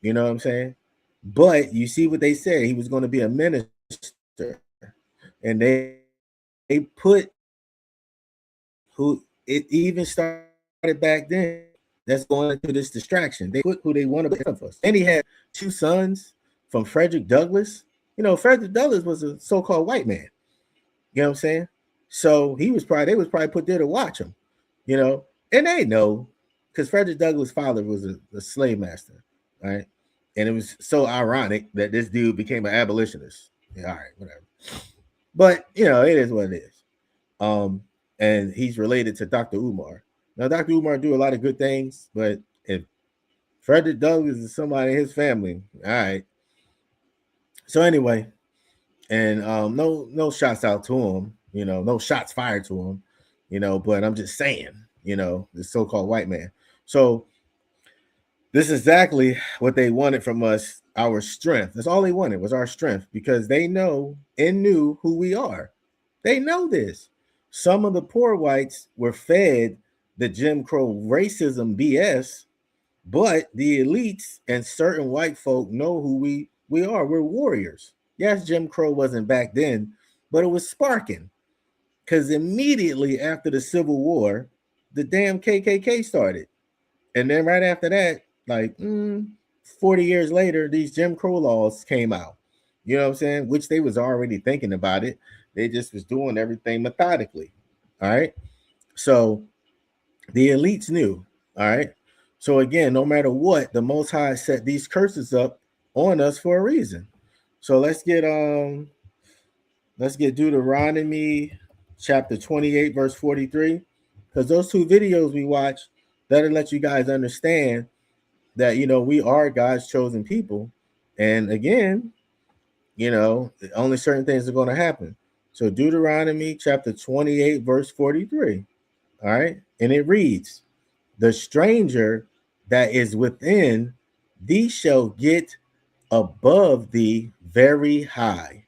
You know what I'm saying? But you see what they said. He was going to be a minister. And they put who it even started back then. That's going into this distraction. They put who they want to be of us. And he had 2 sons from Frederick Douglass. Frederick Douglass was a so-called white man. You know what I'm saying? So they was probably put there to watch him, and they know because Frederick Douglass' father was a slave master, right? And it was so ironic that this dude became an abolitionist. Yeah, all right, whatever. But it is what it is. And he's related to Dr. Umar. Now, Dr. Umar do a lot of good things, but if Frederick Douglass is somebody in his family, all right. So anyway, and no shots out to him, no shots fired to him, but I'm just saying, the so-called white man. So this is exactly what they wanted from us, our strength. That's all they wanted was our strength, because they know and knew who we are. They know this. Some of the poor whites were fed the Jim Crow racism BS, but the elites and certain white folk know who we are. We're warriors. Yes, Jim Crow wasn't back then, but it was sparking, because immediately after the Civil War, the damn KKK started. And then right after that, like 40 years later, these Jim Crow laws came out. You know what I'm saying? Which they was already thinking about it. They just was doing everything methodically. All right. So the elites knew. All right. So again, no matter what, the Most High set these curses up on us for a reason. So let's get Deuteronomy chapter 28, verse 43. Because those 2 videos we watched, that'll let you guys understand that we are God's chosen people. And again, only certain things are going to happen. So Deuteronomy chapter 28, verse 43. All right. And it reads, the stranger that is within thee shall get above thee very high,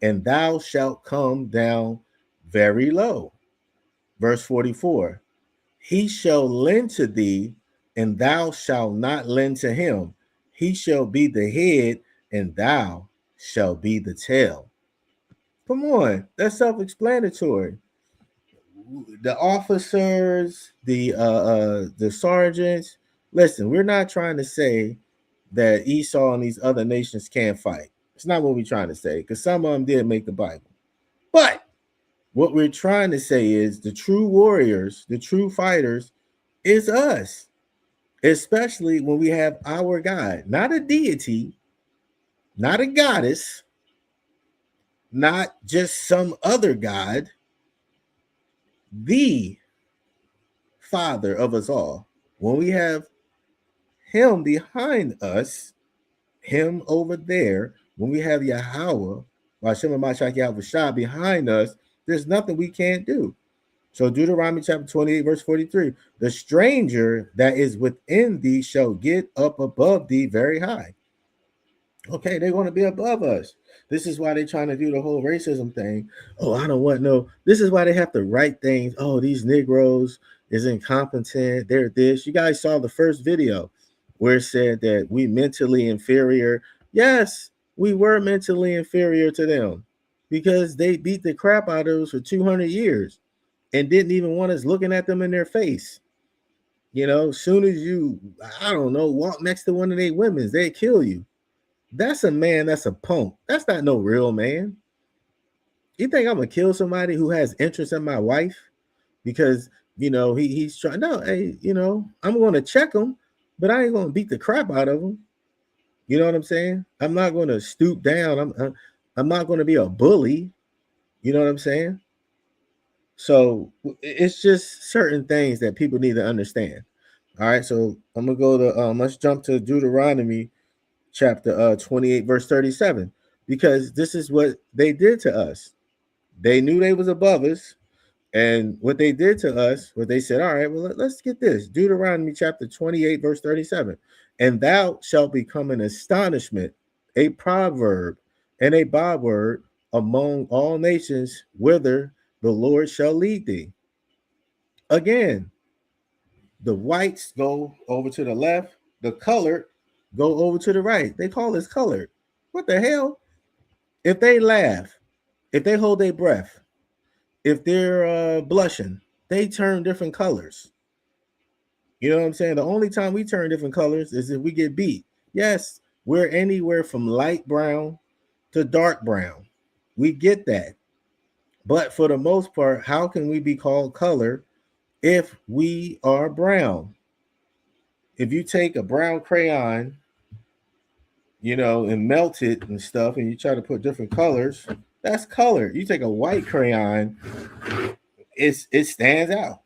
and thou shalt come down very low. Verse 44. He shall lend to thee, and thou shalt not lend to him. He shall be the head, and thou shalt be the tail. Come on, that's self-explanatory. The officers, the sergeants. Listen, we're not trying to say that Esau and these other nations can't fight. It's not what we're trying to say, because some of them did make the Bible. But what we're trying to say is the true warriors, the true fighters, is us, especially when we have our God, not a deity, not a goddess, not just some other God, the Father of us all. When we have him behind us, him over there, when we have Yahweh, behind us, there's nothing we can't do. So Deuteronomy chapter 28, verse 43, the stranger that is within thee shall get up above thee very high. Okay, they're going to be above us. This is why they're trying to do the whole racism thing. Oh, I don't want no. This is why they have to write things. Oh, these Negroes is incompetent. They're this. You guys saw the first video where it said that we mentally inferior. Yes, we were mentally inferior to them. because they beat the crap out of us for 200 years and didn't even want us looking at them in their face. You know, as soon as you, I don't know, walk next to one of their women's, they kill you. That's a man, that's a punk. That's not no real man. You think I'm gonna kill somebody who has interest in my wife because he's trying? No, hey, I'm gonna check him, but I ain't gonna beat the crap out of him. You know what I'm saying? I'm not gonna stoop down. I'm not gonna be a bully. You know what I'm saying? So it's just certain things that people need to understand. All right, so I'm gonna go to let's jump to Deuteronomy chapter 28, verse 37, because this is what they did to us. They knew they was above us, and what they did to us, what they said, all right, well, let's get this. Deuteronomy chapter 28, verse 37. And thou shalt become an astonishment, a proverb, and a byword among all nations, whither the Lord shall lead thee. Again, the whites go over to the left, the colored go over to the right. They call this colored. What the hell? If they laugh, if they hold their breath, if they're blushing, they turn different colors. You know what I'm saying? The only time we turn different colors is if we get beat. Yes, we're anywhere from light brown to dark brown. We get that. But for the most part, how can we be called color if we are brown? If you take a brown crayon, and melt it and stuff, and you try to put different colors, that's color. You take a white crayon, it stands out.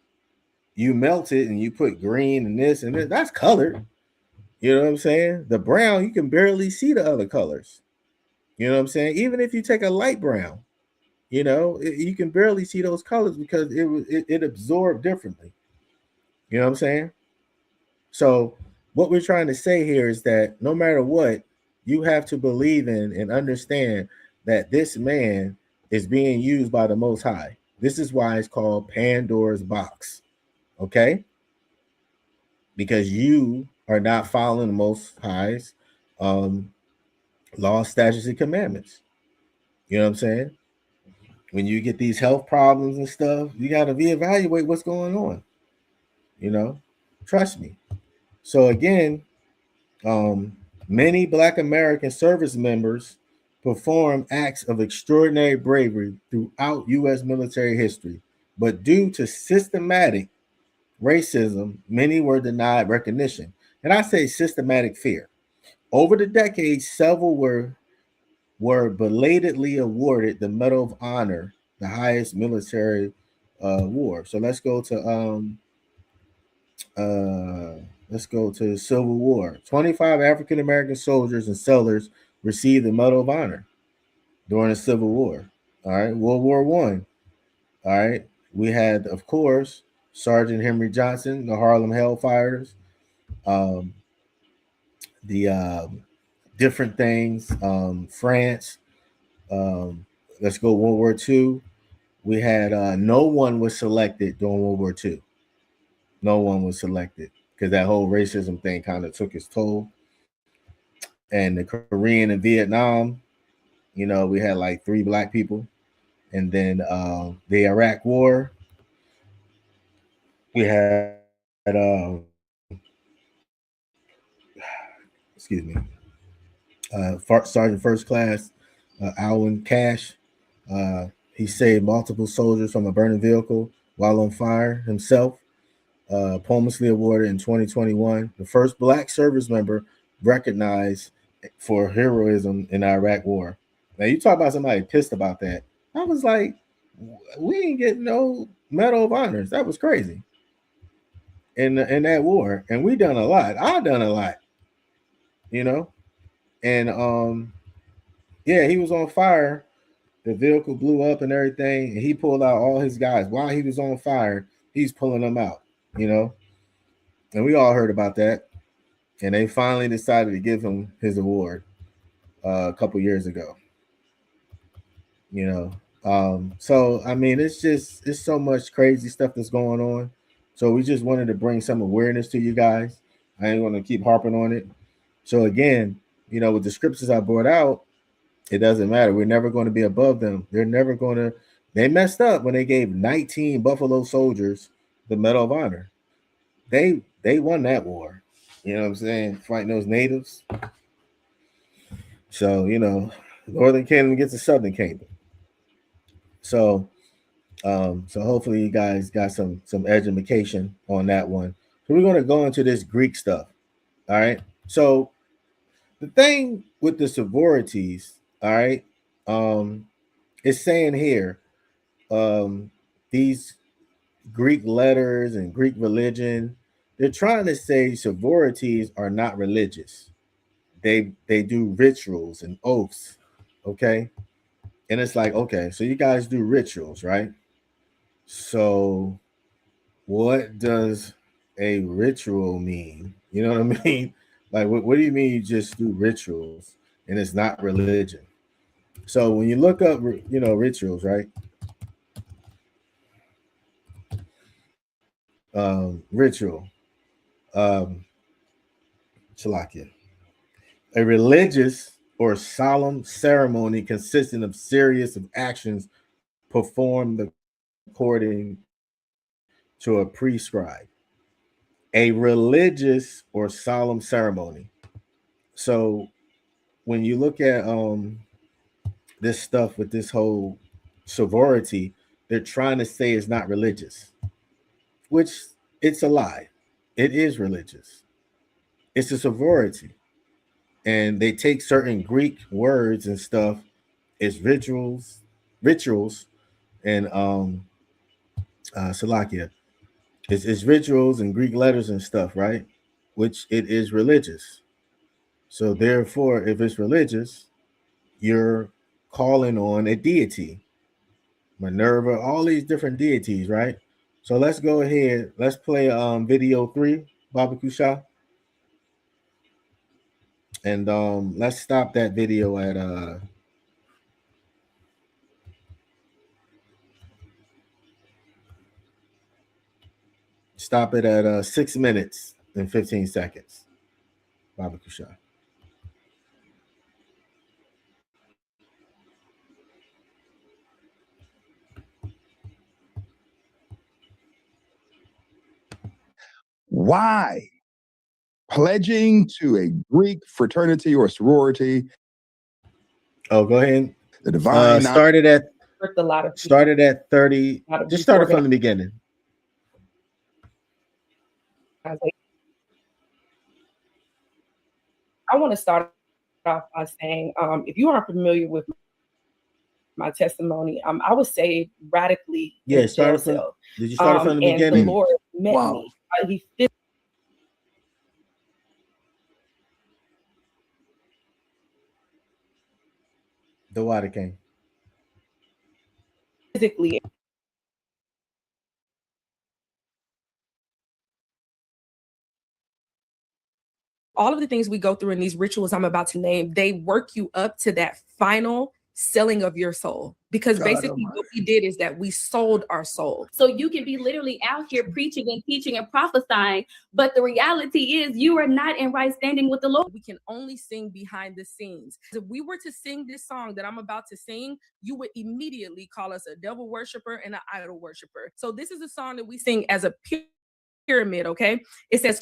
You melt it and you put green and this and this, that's colored. You know what I'm saying? The brown, you can barely see the other colors. You know what I'm saying? Even if you take a light brown, you can barely see those colors because it absorbed differently. You know what I'm saying? So what we're trying to say here is that no matter what, you have to believe in and understand that this man is being used by the Most High. This is why it's called Pandora's Box. Okay? Because you are not following the Most High's law, statutes, and commandments. You know what I'm saying? When you get these health problems and stuff, you got to reevaluate what's going on. Trust me. So again, many Black American service members perform acts of extraordinary bravery throughout U.S. military history, but due to systematic racism, many were denied recognition. And I say systematic fear. Over the decades, several were belatedly awarded the Medal of Honor, the highest military award. So let's go to the Civil War. 25 African American soldiers and sailors received the Medal of Honor during the Civil War. All right, World War One. All right, we had, of course, Sergeant Henry Johnson, the Harlem Hellfighters, the different things. France. Let's go World War II. We had no one was selected during World War II. No one was selected because that whole racism thing kind of took its toll. And the Korean and Vietnam, we had like 3 Black people. And then the Iraq War, we had excuse me, Sergeant First Class Alwyn Cash. He saved multiple soldiers from a burning vehicle while on fire himself. Posthumously awarded in 2021, the first Black service member recognized for heroism in the Iraq War. Now you talk about somebody pissed about that. I was like, we didn't get no Medal of Honors. That was crazy. In that war, and we done a lot. I done a lot, and yeah, he was on fire. The vehicle blew up and everything, and he pulled out all his guys while he was on fire. He's pulling them out, and we all heard about that. And they finally decided to give him his award a couple years ago. So I mean, it's so much crazy stuff that's going on. So we just wanted to bring some awareness to you guys. I ain't going to keep harping on it. So again, with the scriptures I brought out, It doesn't matter. We're never going to be above them. They're never going to. They messed up when they gave 19 Buffalo soldiers the Medal of Honor. They won that war. You know what I'm saying? Fighting those natives. So, Northern Kingdom gets the Southern Kingdom. So, so hopefully you guys got some education on that one. So we're going to go into this Greek stuff. All right. So the thing with the sororities, all right, it's saying here, these Greek letters and Greek religion, they're trying to say sororities are not religious. They do rituals and oaths, okay? And it's like, okay, so you guys do rituals, right? So what does a ritual mean? You know what I mean? Like, what do you mean you just do rituals and it's not religion? So when you look up, rituals, right? Ritual, Shalakia. A religious or solemn ceremony consisting of series of actions performed according to a prescribed. A religious or solemn ceremony. So when you look at this stuff with this whole sorority, they're trying to say it's not religious, which it's a lie. It is religious. It's a sorority. And they take certain Greek words and stuff as rituals, and Salakia. It's rituals and Greek letters and stuff, right? Which it is religious. So therefore, if it's religious, you're calling on a deity, Minerva, all these different deities, right? So let's go ahead. Let's play video 3, Baba Kusha. And let's stop that video at stop it at 6 minutes and 15 seconds. Baba Kusha. Why pledging to a Greek fraternity or sorority? Oh, go ahead. The divine started at 30. Just started from the beginning. I want to start off by saying, if you aren't familiar with my testimony, I was saved radically. Yeah, in jail from, cell. did you start from the beginning? And the Lord met me. He the water came. Physically. All of the things we go through in these rituals I'm about to name, they work you up to that final selling of your soul, because basically what we did is that we sold our soul. So you can be literally out here preaching and teaching and prophesying, but the reality is you are not in right standing with the Lord. We can only sing behind the scenes. If we were to sing this song that I'm about to sing, you would immediately call us a devil worshiper and an idol worshiper. So this is a song that we sing as a pyramid, okay? It says,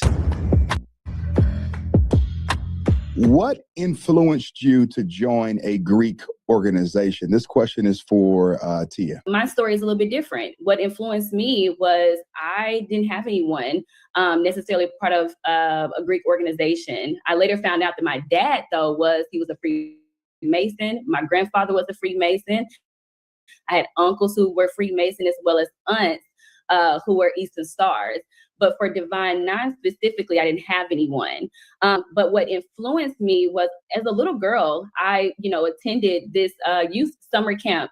what influenced you to join a Greek organization? This question is for Tia. My story is a little bit different. What influenced me was I didn't have anyone necessarily part of a Greek organization. I later found out that my dad, though, he was a Freemason. My grandfather was a Freemason. I had uncles who were Freemason, as well as aunts who were Eastern Stars. But for Divine Nine specifically, I didn't have anyone. But what influenced me was, as a little girl, I, attended this youth summer camp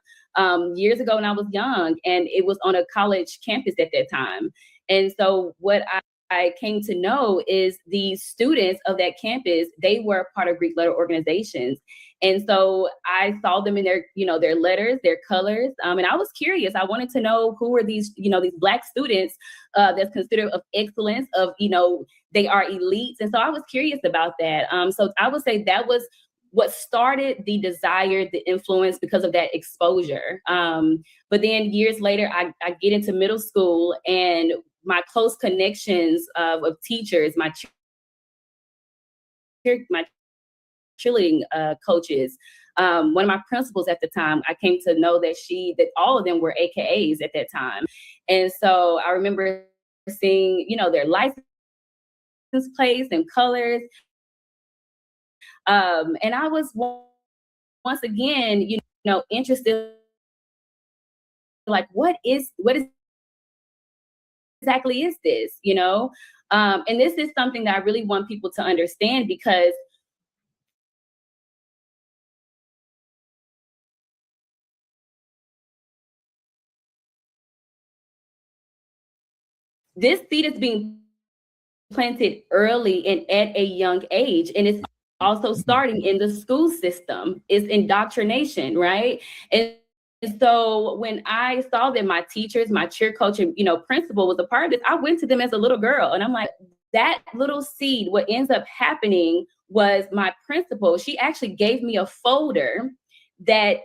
years ago when I was young, and it was on a college campus at that time. And so what I came to know is the students of that campus, they were part of Greek letter organizations. And so I saw them in their, their letters, their colors. And I was curious. I wanted to know who were these, these Black students that's considered of excellence, of, they are elites. And so I was curious about that. So I would say that was what started the desire, the influence because of that exposure. But then years later, I get into middle school, and my close connections of teachers, my cheerleading coaches, one of my principals at the time, I came to know that all of them were AKAs at that time. And so I remember seeing, their license plates and colors. And I was once again, interested, like, what exactly is this, and this is something that I really want people to understand, because this seed is being planted early and at a young age, and it's also starting in the school system. Is indoctrination, right? And so when I saw that my teachers, my cheer coach, and principal was a part of this, I went to them as a little girl, and I'm like, that little seed, what ends up happening was my principal, she actually gave me a folder that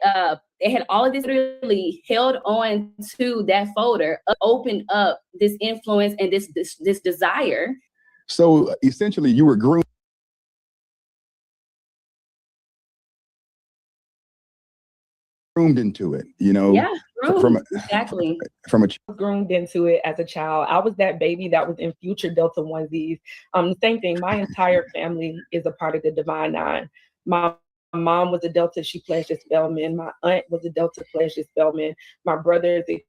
it had all of this, really held on to that folder, opened up this influence and this desire. So essentially, you were groomed into it, Yeah, exactly. From groomed into it as a child. I was that baby that was in future Delta onesies. Same thing. My entire family is a part of the Divine Nine. My mom was a Delta. She pledged as Spellman. My aunt was a Delta, pledged as Spellman. My brother is a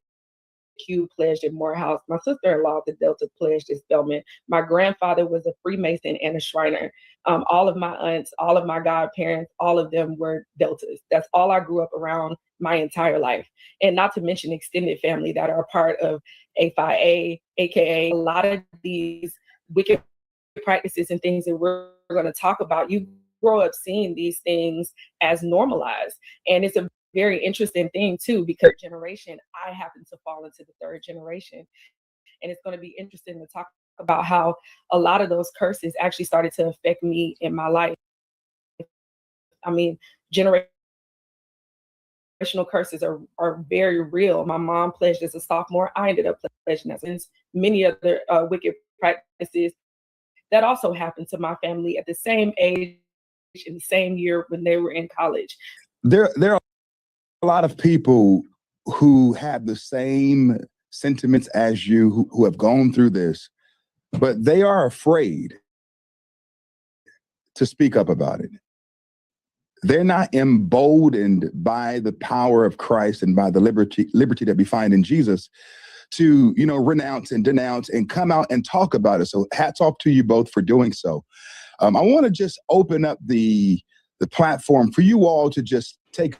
Q, pledged at Morehouse. My sister-in-law was a Delta, pledged at Spellman. My grandfather was a Freemason and a Shriner. All of my aunts, all of my godparents, all of them were Deltas. That's all I grew up around my entire life. And not to mention extended family that are a part of A5A, AKA. A lot of these wicked practices and things that we're going to talk about, you grow up seeing these things as normalized. And it's a very interesting thing too, because generation, I happen to fall into the third generation. And it's going to be interesting to talk about how a lot of those curses actually started to affect me in my life. I mean, generational curses are very real. My mom pledged as a sophomore. I ended up pledging as many other wicked practices that also happened to my family at the same age in the same year when they were in college. There are a lot of people who have the same sentiments as you, who have gone through this, but they are afraid to speak up about it. They're not emboldened by the power of Christ and by the liberty that we find in Jesus to, renounce and denounce and come out and talk about it. So hats off to you both for doing so. I want to just open up the platform for you all to just take.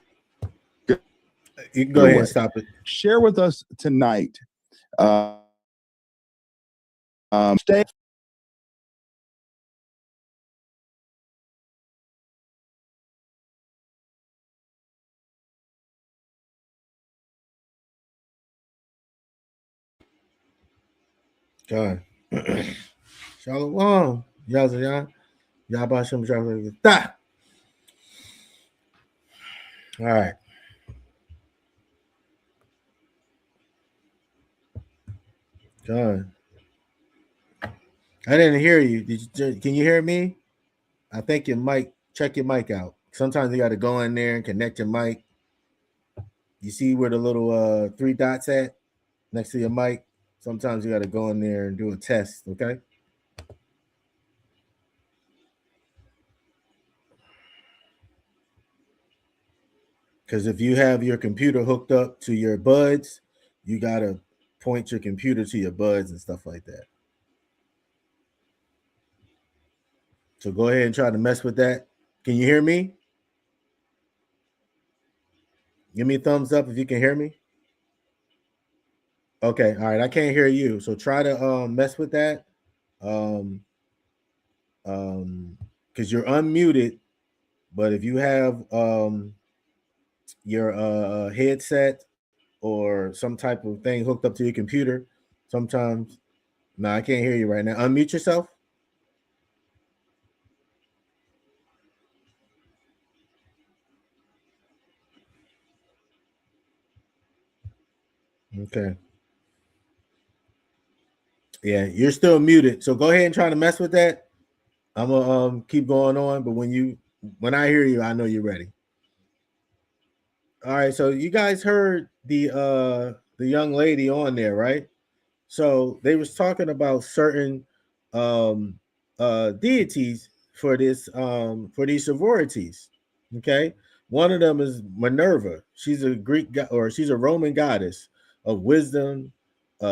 You can go ahead and stop it. Share with us tonight. Stay. God. Shalom. Yazan. Yabashim Shalom. All right. God. I didn't hear you. Can you hear me? I think your mic, check your mic out. Sometimes you got to go in there and connect your mic. You see where the little 3 dots at next to your mic? Sometimes you got to go in there and do a test, okay? Because if you have your computer hooked up to your buds, you got to point your computer to your buds and stuff like that. So go ahead and try to mess with that. Can you hear me? Give me a thumbs up if you can hear me. Okay, all right. I can't hear you. So try to mess with that. Because you're unmuted, but if you have your headset or some type of thing hooked up to your computer, sometimes no, I can't hear you right now. Unmute yourself. Okay. Yeah, you're still muted. So go ahead and try to mess with that. I'm gonna keep going on, but when I hear you, I know you're ready. All right, so you guys heard the young lady on there, right? So they was talking about certain um deities for these sororities. Okay. One of them is Minerva. She's a or she's a Roman goddess of wisdom,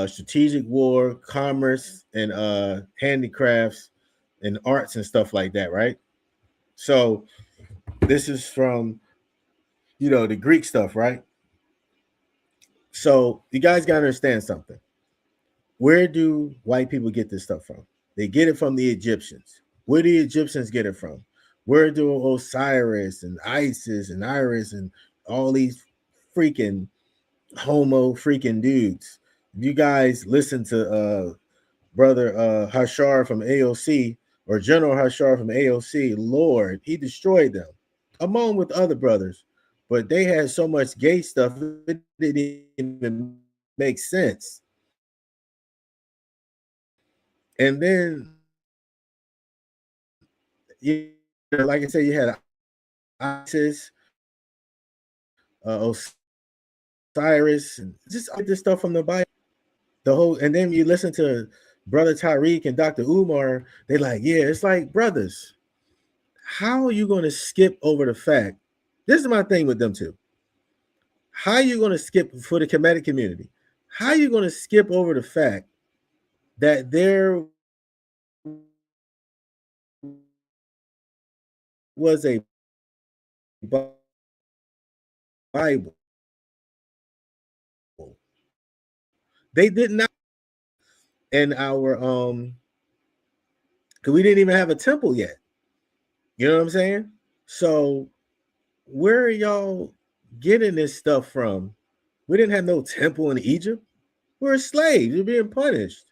strategic war, commerce, and handicrafts and arts and stuff like that, right? So this is from the Greek stuff, right? So you guys gotta understand something. Where do white people get this stuff from? They get it from the Egyptians. Where do the Egyptians get it from? Where do Osiris and Isis and Iris and all these freaking homo freaking dudes? If you guys listen to brother Hashar from AOC or General Hashar from AOC, Lord, he destroyed them along with other brothers. But they had so much gay stuff, it didn't even make sense. And then, like I said, you had Isis, Osiris, and just all this stuff from the Bible. And then you listen to Brother Tariq and Dr. Umar. They're like, yeah, it's like, brothers, how are you going to skip over the fact? This is my thing with them too. How are you going to skip for the Kemetic community? How are you going to skip over the fact that there was a Bible? They did not in our because we didn't even have a temple yet. You know what I'm saying? So where are y'all getting this stuff from? We didn't have no temple in Egypt. We're slaves. We're being punished.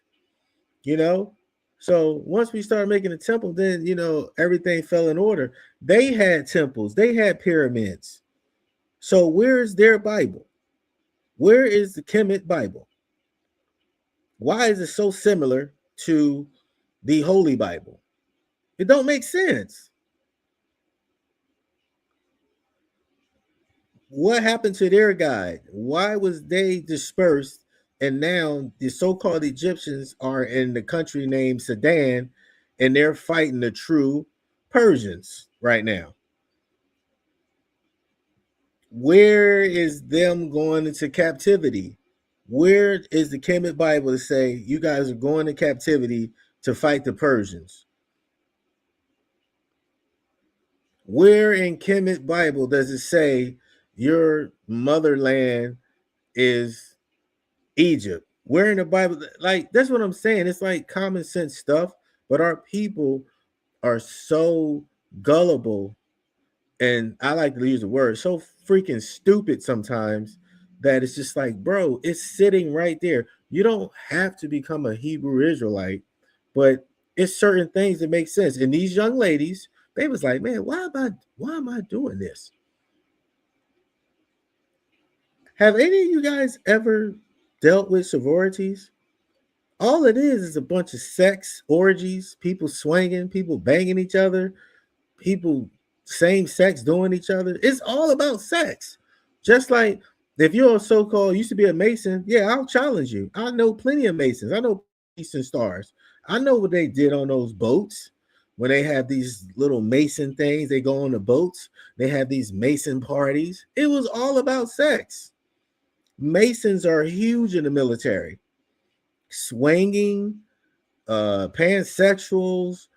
You know? So once we started making a temple, then everything fell in order. They had temples, they had pyramids. So where's their Bible? Where is the Kemet Bible? Why is it so similar to the Holy Bible? It don't make sense. What happened to their guide? Why was they dispersed? And now the so-called Egyptians are in the country named Sudan, and they're fighting the true Persians right now. Where is them going into captivity? Where is the Kemet Bible to say you guys are going to captivity to fight the Persians? Where in Kemet Bible does it say your motherland is Egypt? Where in the Bible? Like, that's what I'm saying. It's like common sense stuff, but our people are so gullible, and I like to use the word so freaking stupid sometimes that it's just like, bro, it's sitting right there. You don't have to become a Hebrew Israelite, but it's certain things that make sense. And these young ladies, they was like, man, why am I doing this? Have any of you guys ever dealt with sororities? All it is a bunch of sex orgies, people swinging, people banging each other, people same sex doing each other. It's all about sex. Just like if you're a so-called used to be a Mason, yeah, I'll challenge you. I know plenty of Masons. I know Eastern Stars. I know what they did on those boats when they have these little Mason things. They go on the boats. They have these Mason parties. It was all about sex. Masons are huge in the military. Swinging, pansexuals,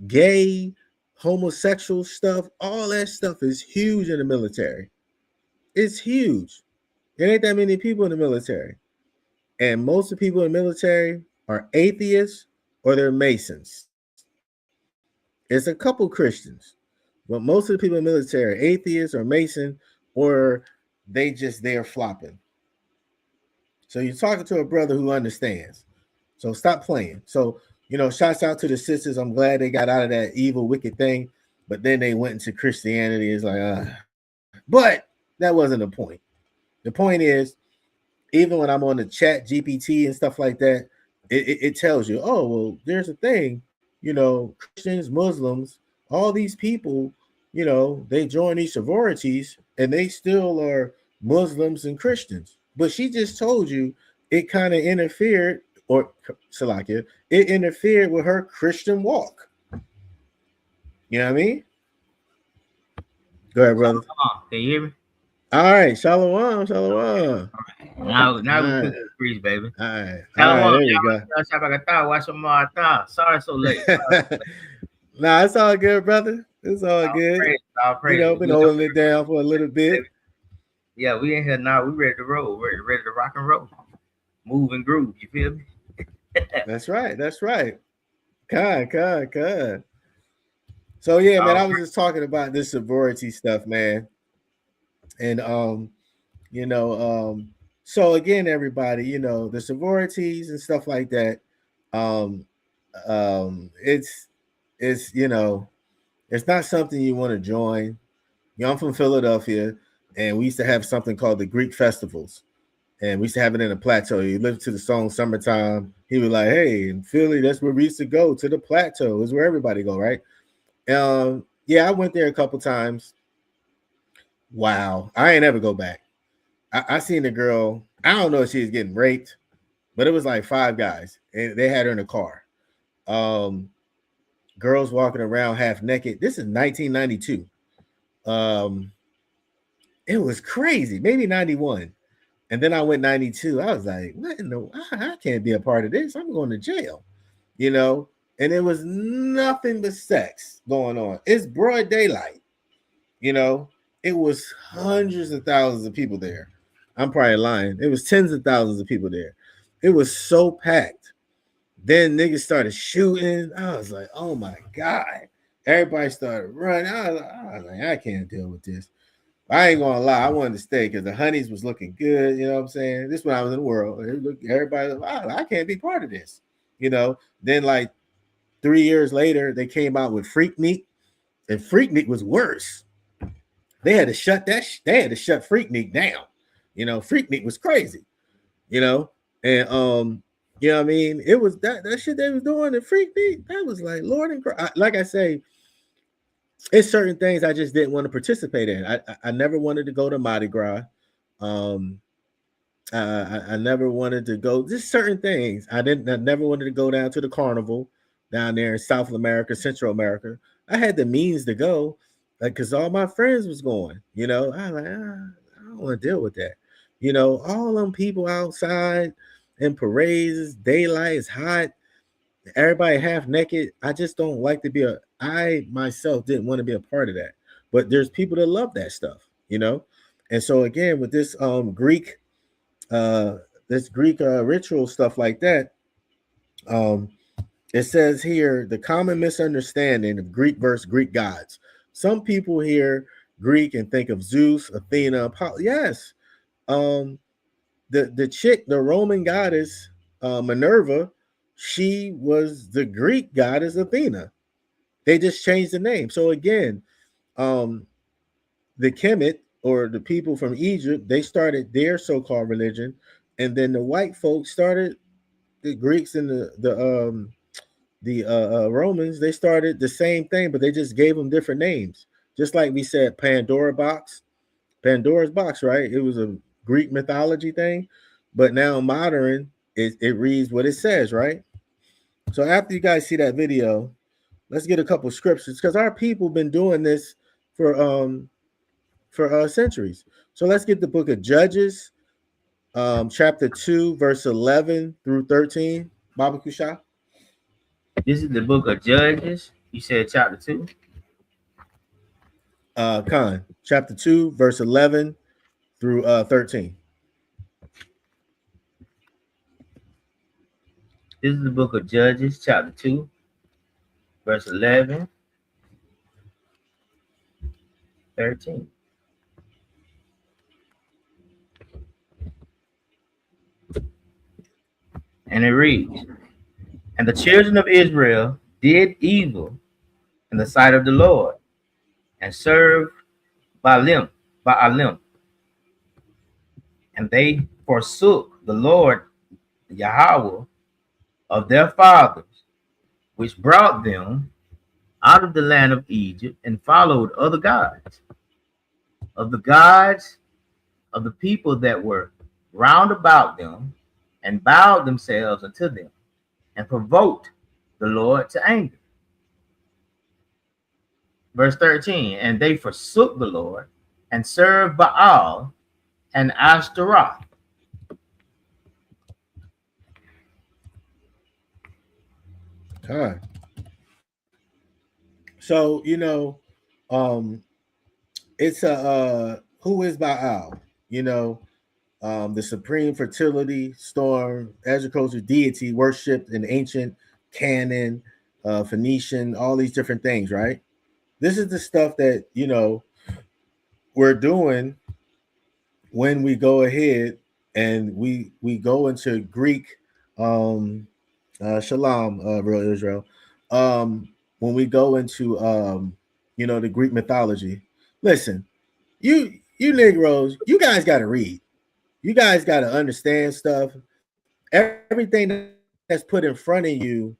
gay, homosexual stuff, all that stuff is huge in the military. It's huge. There ain't that many people in the military. And most of the people in the military are atheists or they're Masons. It's a couple Christians, but most of the people in the military are atheists or Mason, or they're flopping. So you're talking to a brother who understands. So stop playing. So, shouts out to the sisters. I'm glad they got out of that evil, wicked thing, but then they went into Christianity. It's like, but that wasn't the point. The point is, even when I'm on the chat GPT and stuff like that, it tells you, oh, well, there's a thing, Christians, Muslims, all these people, they join these sororities and they still are Muslims and Christians. But she just told you it kind of interfered, or Salakia, it interfered with her Christian walk. You know what I mean? Go ahead, brother. Can you hear me? All right, shalom, shalom. Now we right. cook the grease, baby. All right, Shalom, there you go. Sorry, so late. Nah, it's all good, brother. It's all good. Been holding it down for a little bit. Yeah, we in here now. We ready to roll. Ready to rock and roll. Move and groove. You feel me? That's right. That's right. God. So yeah, man, I was just talking about this sorority stuff, man. And so again, everybody, the sororities and stuff like that, it's it's not something you want to join. I'm from Philadelphia, and we used to have something called the Greek festivals. And we used to have it in the plateau. You listen to the song Summertime. He was like, hey, in Philly, that's where we used to go, to the plateau. Is where everybody go, right? Yeah, I went there a couple times. Wow. I ain't ever go back. I seen the girl. I don't know if she was getting raped, but it was like 5 guys, and they had her in a car. Girls walking around half naked. This is 1992. It was crazy. Maybe 91. And then I went 92. I was like, what in the, I can't be a part of this. I'm going to jail, and it was nothing but sex going on. It's broad daylight, it was hundreds of thousands of people there. I'm probably lying. It was tens of thousands of people there. It was so packed. Then niggas started shooting. I was like, oh my God. Everybody started running. I was like, I can't deal with this. I ain't gonna lie, I wanted to stay because the honeys was looking good. You know what I'm saying? This is when I was in the world. Everybody, wow, I can't be part of this. Then like 3 years later, they came out with Freak Meat, and Freak Meat was worse. They had to shut they had to shut Freak Meat down. Freak Meat was crazy. And you know what I mean? It was that shit they was doing in Freak Meat. That was like Lord and Christ. Like I say, it's certain things I just didn't want to participate in. I never wanted to go to Mardi Gras. I never wanted to go. Just certain things. I never wanted to go down to the carnival down there in South America, Central America. I had the means to go, like, because all my friends was going. I was like, I don't want to deal with that. All them people outside in parades, daylight is hot. Everybody half naked. I just don't like to be I myself didn't want to be a part of that. But there's people that love that stuff, And so again, with this Greek ritual stuff like that, it says here the common misunderstanding of Greek versus Greek gods. Some people hear Greek and think of Zeus, Athena, Apollo. Yes. The chick, the Roman goddess, Minerva, she was the Greek goddess Athena. They just changed the name. So again, the Kemet, or the people from Egypt, they started their so-called religion, and then the white folks started, the Greeks and the Romans, they started the same thing, but they just gave them different names. Just like we said, Pandora's box, right? It was a Greek mythology thing, but now modern, it reads what it says, right? So after you guys see that video, let's get a couple scriptures, because our people been doing this for centuries. So let's get the book of Judges, chapter 2, verse 11 through 13. Baba Kusha. This is the book of Judges. You said chapter 2? Khan, chapter 2, verse 11 through 13. This is the book of Judges, chapter 2, verse 11, 13. And it reads, and the children of Israel did evil in the sight of the Lord, and served Baalim, and they forsook the Lord Yahweh of their fathers, which brought them out of the land of Egypt, and followed other gods, of the gods of the people that were round about them, and bowed themselves unto them, and provoked the Lord to anger. Verse 13, and they forsook the Lord, and served Baal and Ashtaroth. All right. So, it's a who is Baal? The supreme fertility, storm, agriculture deity worshipped in ancient canon, Phoenician, all these different things, right? This is the stuff that we're doing when we go ahead and we go into Greek, Shalom, real Israel. When we go into the Greek mythology, listen, you Negroes, you guys got to read. You guys got to understand stuff. Everything that's put in front of you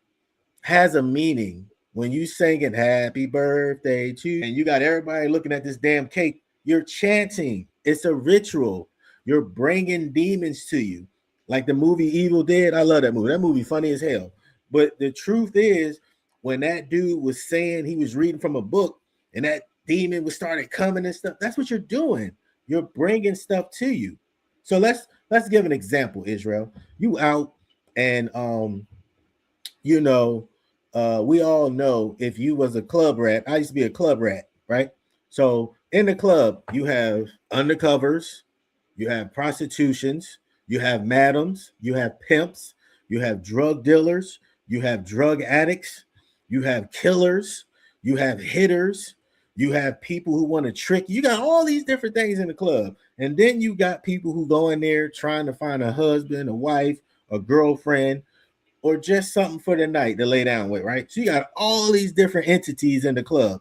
has a meaning. When you singing happy birthday to you, and you got everybody looking at this damn cake, you're chanting. It's a ritual. You're bringing demons to you. Like the movie Evil Dead. I love that movie. That movie funny as hell. But the truth is, when that dude was saying he was reading from a book and that demon was started coming and stuff, that's what you're doing. You're bringing stuff to you. So let's give an example, Israel. You out and we all know if you was a club rat. I used to be a club rat, right? So in the club, you have undercovers, you have prostitutions, you have madams, you have pimps, you have drug dealers, you have drug addicts, you have killers, you have hitters, you have people who want to trick. You got all these different things in the club. And then you got people who go in there trying to find a husband, a wife, a girlfriend, or just something for the night to lay down with, right? So you got all these different entities in the club.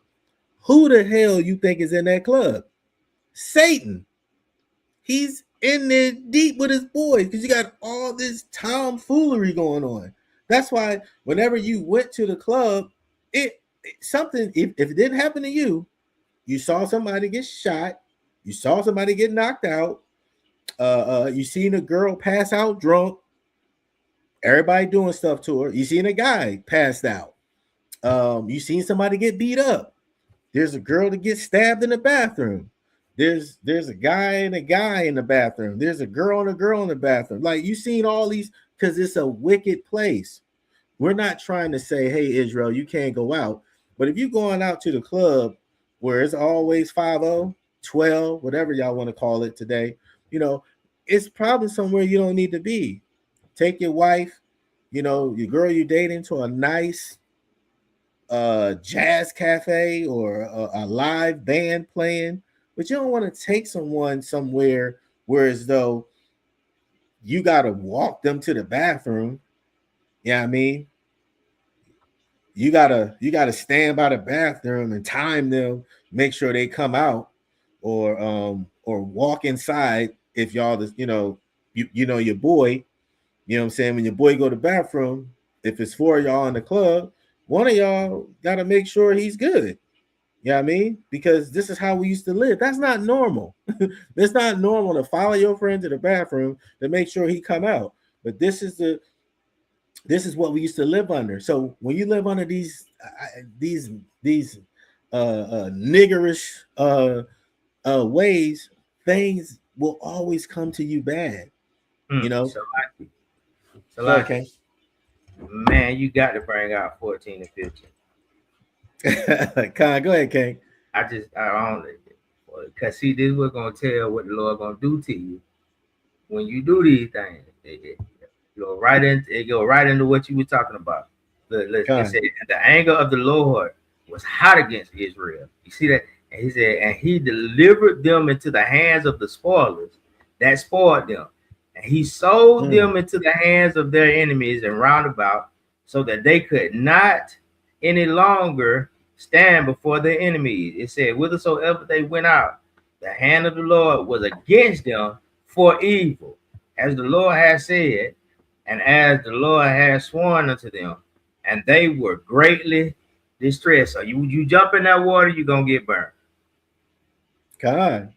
Who the hell you think is in that club? Satan. He's in there deep with his boys because you got all this tomfoolery going on. That's why whenever you went to the club, something, if it didn't happen to you, you saw somebody get shot, you saw somebody get knocked out, you seen a girl pass out drunk, everybody doing stuff to her, you seen a guy passed out, you seen somebody get beat up, there's a girl that gets stabbed in the bathroom, there's a guy and a guy in the bathroom, there's a girl and a girl in the bathroom. Like, you seen all these because it's a wicked place. We're not trying to say, hey, Israel, you can't go out. But if you're going out to the club where it's always 5-0, 12, whatever y'all want to call it today, it's probably somewhere you don't need to be. Take your wife, your girl you're dating, to a nice jazz cafe or a live band playing. But you don't want to take someone somewhere where as though you got to walk them to the bathroom. Yeah, I mean, you gotta stand by the bathroom and time them, make sure they come out, or walk inside if y'all your boy, you know what I'm saying, when your boy go to the bathroom, if it's 4 of y'all in the club, one of y'all gotta make sure he's good. You know what I mean? Because this is how we used to live. That's not normal. It's not normal to follow your friend to the bathroom to make sure he come out. But this is what we used to live under. So when you live under these niggerish ways, things will always come to you bad. So okay. Man, you got to bring out 14 and 15. Con, go ahead, King. I don't, because see, this is what's gonna tell what the Lord gonna do to you when you do these things. It go right into what you were talking about. It said, the anger of the Lord was hot against Israel. You see that? And he said, and he delivered them into the hands of the spoilers that spoiled them. And he sold them into the hands of their enemies and roundabout, so that they could not any longer stand before their enemies. It said, whithersoever they went out, the hand of the Lord was against them for evil. as the Lord has said, and as the Lord has sworn unto them, and they were greatly distressed. So you jump in that water, you're gonna get burned. God.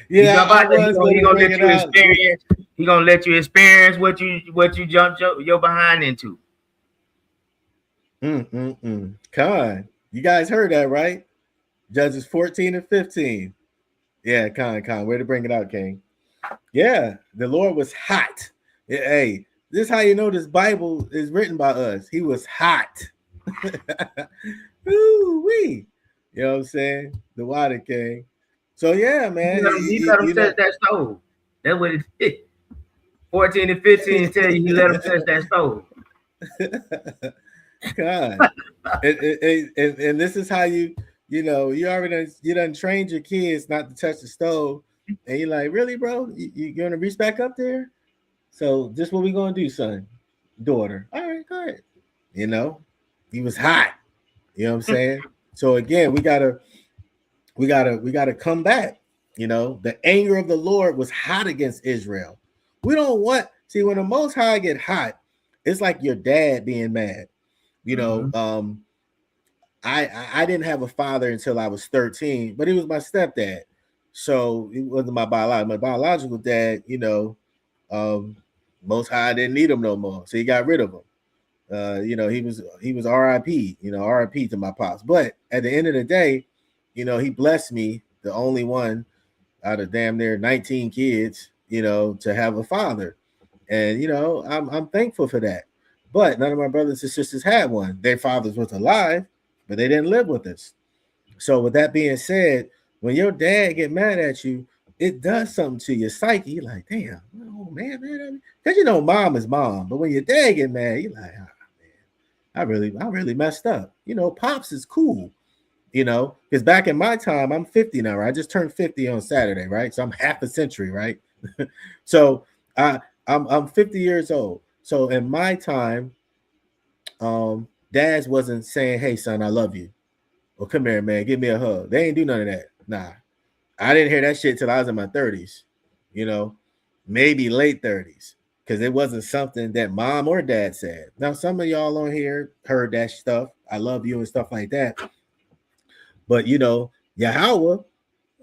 You Yeah, jump I out there, was going he to gonna bring let it you out. experience. He gonna let you experience what you jumped your behind into. Con, you guys heard that, right? Judges 14 and 15. Yeah, Con. Way to bring it out, King. Yeah, the Lord was hot. Yeah, hey, this is how you know this Bible is written by us. He was hot. Ooh-wee. You know what I'm saying? The water king. So yeah, man. He let him touch that stove. That's what it is. 14 and 15 tell you he let him touch that stove. God. And this is how you done trained your kids not to touch the stove. And you're like, really, bro? You're gonna reach back up there? So this what we gonna do, son, daughter. All right, go ahead. You know, he was hot. You know what I'm saying? So again, we gotta come back. You know, the anger of the Lord was hot against Israel. We don't want when the Most High get hot, it's like your dad being mad. You know, I didn't have a father until I was 13, but he was my stepdad. So it wasn't my biological dad, Most High didn't need him no more. So he got rid of him. He was RIP, RIP to my pops. But at the end of the day, he blessed me, the only one out of damn near 19 kids, to have a father. And I'm thankful for that. But none of my brothers and sisters had one. Their fathers was alive, but they didn't live with us. So with that being said, when your dad get mad at you, it does something to your psyche. You're like, damn, oh man, because mom is mom. But when your dad get mad, you're like, oh, man, I really messed up. Pops is cool. Because back in my time, I'm 50 now, right? I just turned 50 on Saturday, right? So I'm half a century, right? So I'm 50 years old. So in my time, dads wasn't saying, hey son, I love you. Well, come here, man, give me a hug. They ain't do none of that. Nah. I didn't hear that shit till I was in my 30s, maybe late 30s. Because it wasn't something that mom or dad said. Now, some of y'all on here heard that stuff. I love you and stuff like that. But Yahweh,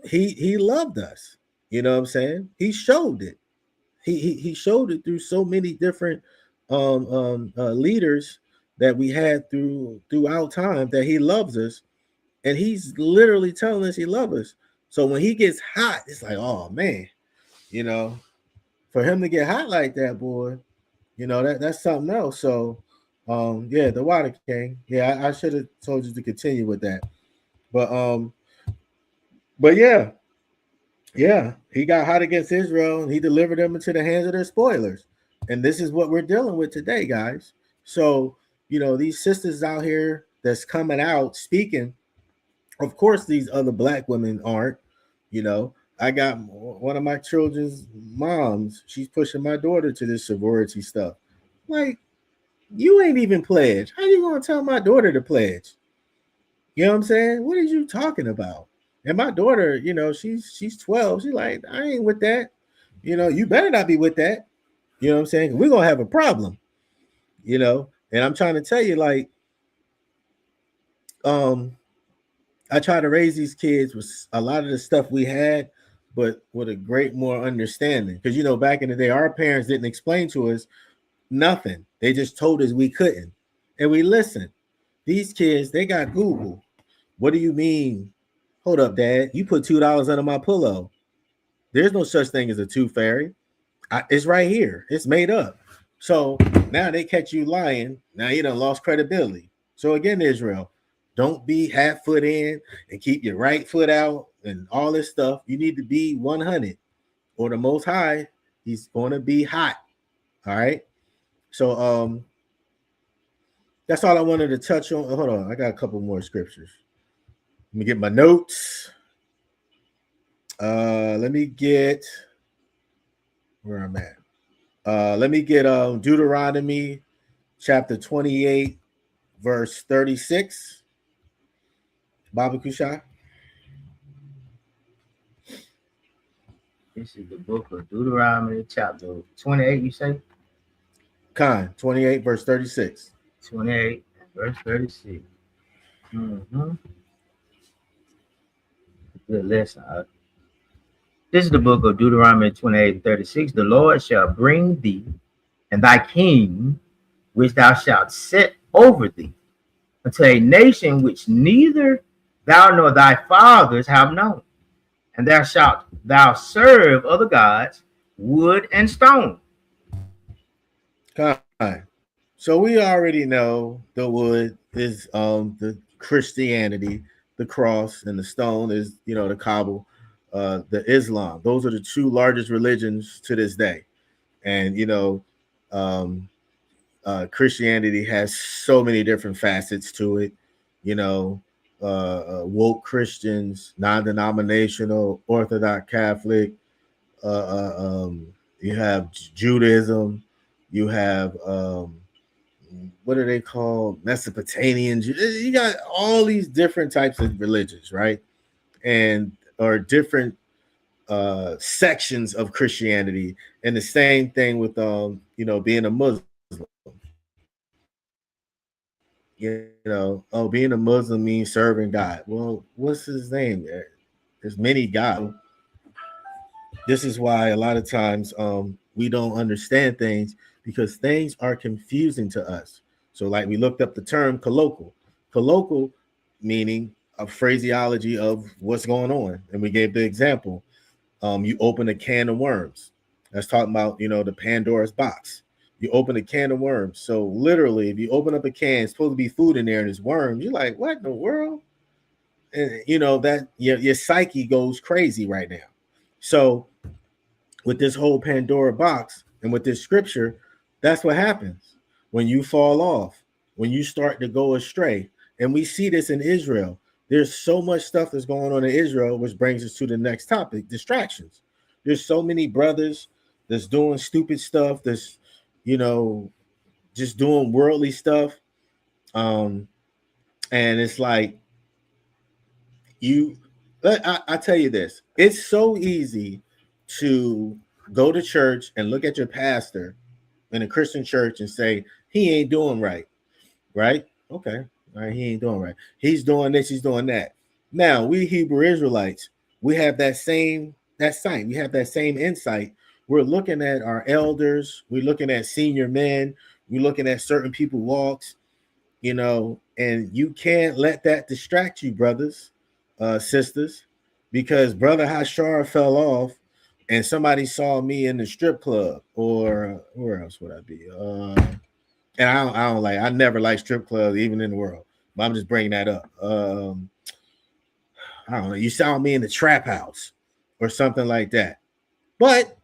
he loved us. You know what I'm saying? He showed it. He showed it through so many different leaders that we had throughout time that he loves us, and he's literally telling us he loves us. So when he gets hot, it's like, oh man, for him to get hot like that, boy, that's something else. So yeah, the water king. Yeah, I should have told you to continue with that. But yeah, he got hot against Israel and he delivered them into the hands of their spoilers. And this is what we're dealing with today, guys. So, these sisters out here that's coming out speaking, of course, these other black women aren't. I got one of my children's moms, she's pushing my daughter to this sorority stuff. Like, you ain't even pledged. How you gonna tell my daughter to pledge? You know what I'm saying? What are you talking about? And my daughter, she's 12. She's like, I ain't with that. You better not be with that. You know what I'm saying? We're gonna have a problem. And I'm trying to tell you, like, I try to raise these kids with a lot of the stuff we had, but with a great more understanding. Because back in the day, our parents didn't explain to us nothing. They just told us we couldn't. And we listened. These kids, they got Google. What do you mean? Hold up, Dad. You put $2 under my pillow. There's no such thing as a tooth fairy. It's right here. It's made up. So now they catch you lying. Now you done lost credibility. So again, Israel, don't be half foot in and keep your right foot out and all this stuff. You need to be 100 or the Most High. He's going to be hot. All right. So that's all I wanted to touch on. Hold on. I got a couple more scriptures. Let me get my notes. Let me get where I'm at. Let me get Deuteronomy chapter 28, verse 36. Baba Kushai. This is the book of Deuteronomy, chapter 28, you say? 28, verse 36. 28, verse 36. Mm-hmm. Good lesson. This is the book of Deuteronomy 28 and 36. The Lord shall bring thee and thy king, which thou shalt set over thee, unto a nation which neither thou nor thy fathers have known. And thou shalt serve other gods, wood and stone. So we already know the wood is the Christianity, the cross, and the stone is, you know, the Kaaba, the Islam. Those are the two largest religions to this day. And you know, um, Christianity has so many different facets to it. You know, woke Christians, non-denominational, Orthodox Catholic. You have Judaism. You have what are they called? Mesopotamian. You got all these different types of religions, right? And or different sections of Christianity. And the same thing with you know, being a Muslim. You know, oh, being a Muslim means serving God. Well, what's his name? There's many gods. This is why a lot of times we don't understand things because things are confusing to us. So, like we looked up the term colloquial. Colloquial meaning a phraseology of what's going on, and we gave the example. You open a can of worms. That's talking about, you know, the Pandora's box. You open a can of worms. So literally, if you open up a can, it's supposed to be food in there, and it's worms. You're like, what in the world? And you know that your psyche goes crazy right now. So with this whole Pandora box and with this scripture, that's what happens when you fall off, when you start to go astray. And we see this in Israel. There's so much stuff that's going on in Israel, which brings us to the next topic: distractions. There's so many brothers that's doing stupid stuff, that's, you know, just doing worldly stuff. And it's like, I tell you this, it's so easy to go to church and look at your pastor in a Christian church and say, he ain't doing right. Right? Okay. All right, he ain't doing right. He's doing this, he's doing that. Now, we Hebrew Israelites, we have that same sight. We have that same insight. We're looking at our elders, we're looking at senior men, we're looking at certain people walks, you know, and you can't let that distract you, brothers, sisters, because brother Hasar fell off and somebody saw me in the strip club, or where else would I be? And I don't like, I never liked strip clubs, even in the world. But I'm just bringing that up. I don't know. You saw me in the trap house or something like that. But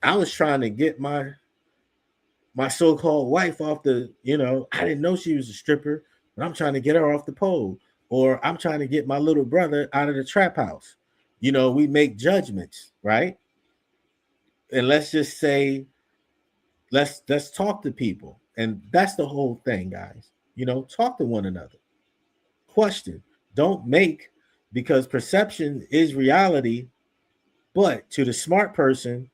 I was trying to get my so-called wife off the, you know, I didn't know she was a stripper, but I'm trying to get her off the pole. Or I'm trying to get my little brother out of the trap house. You know, we make judgments, right? And let's just say, let's talk to people. And that's the whole thing, guys. You know, talk to one another. Question. Don't make, because perception is reality, but to the smart person,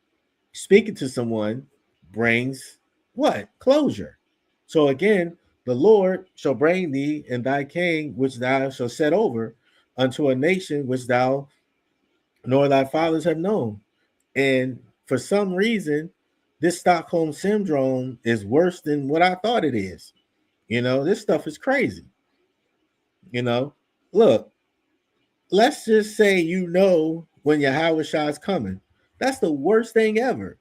speaking to someone brings what? Closure. So again, the Lord shall bring thee and thy king, which thou shalt set over, unto a nation which thou nor thy fathers have known. And for some reason, this Stockholm syndrome is worse than what I thought it is. You know, this stuff is crazy. You know, look, let's just say, you know, when your Howard Shot's coming. That's the worst thing ever,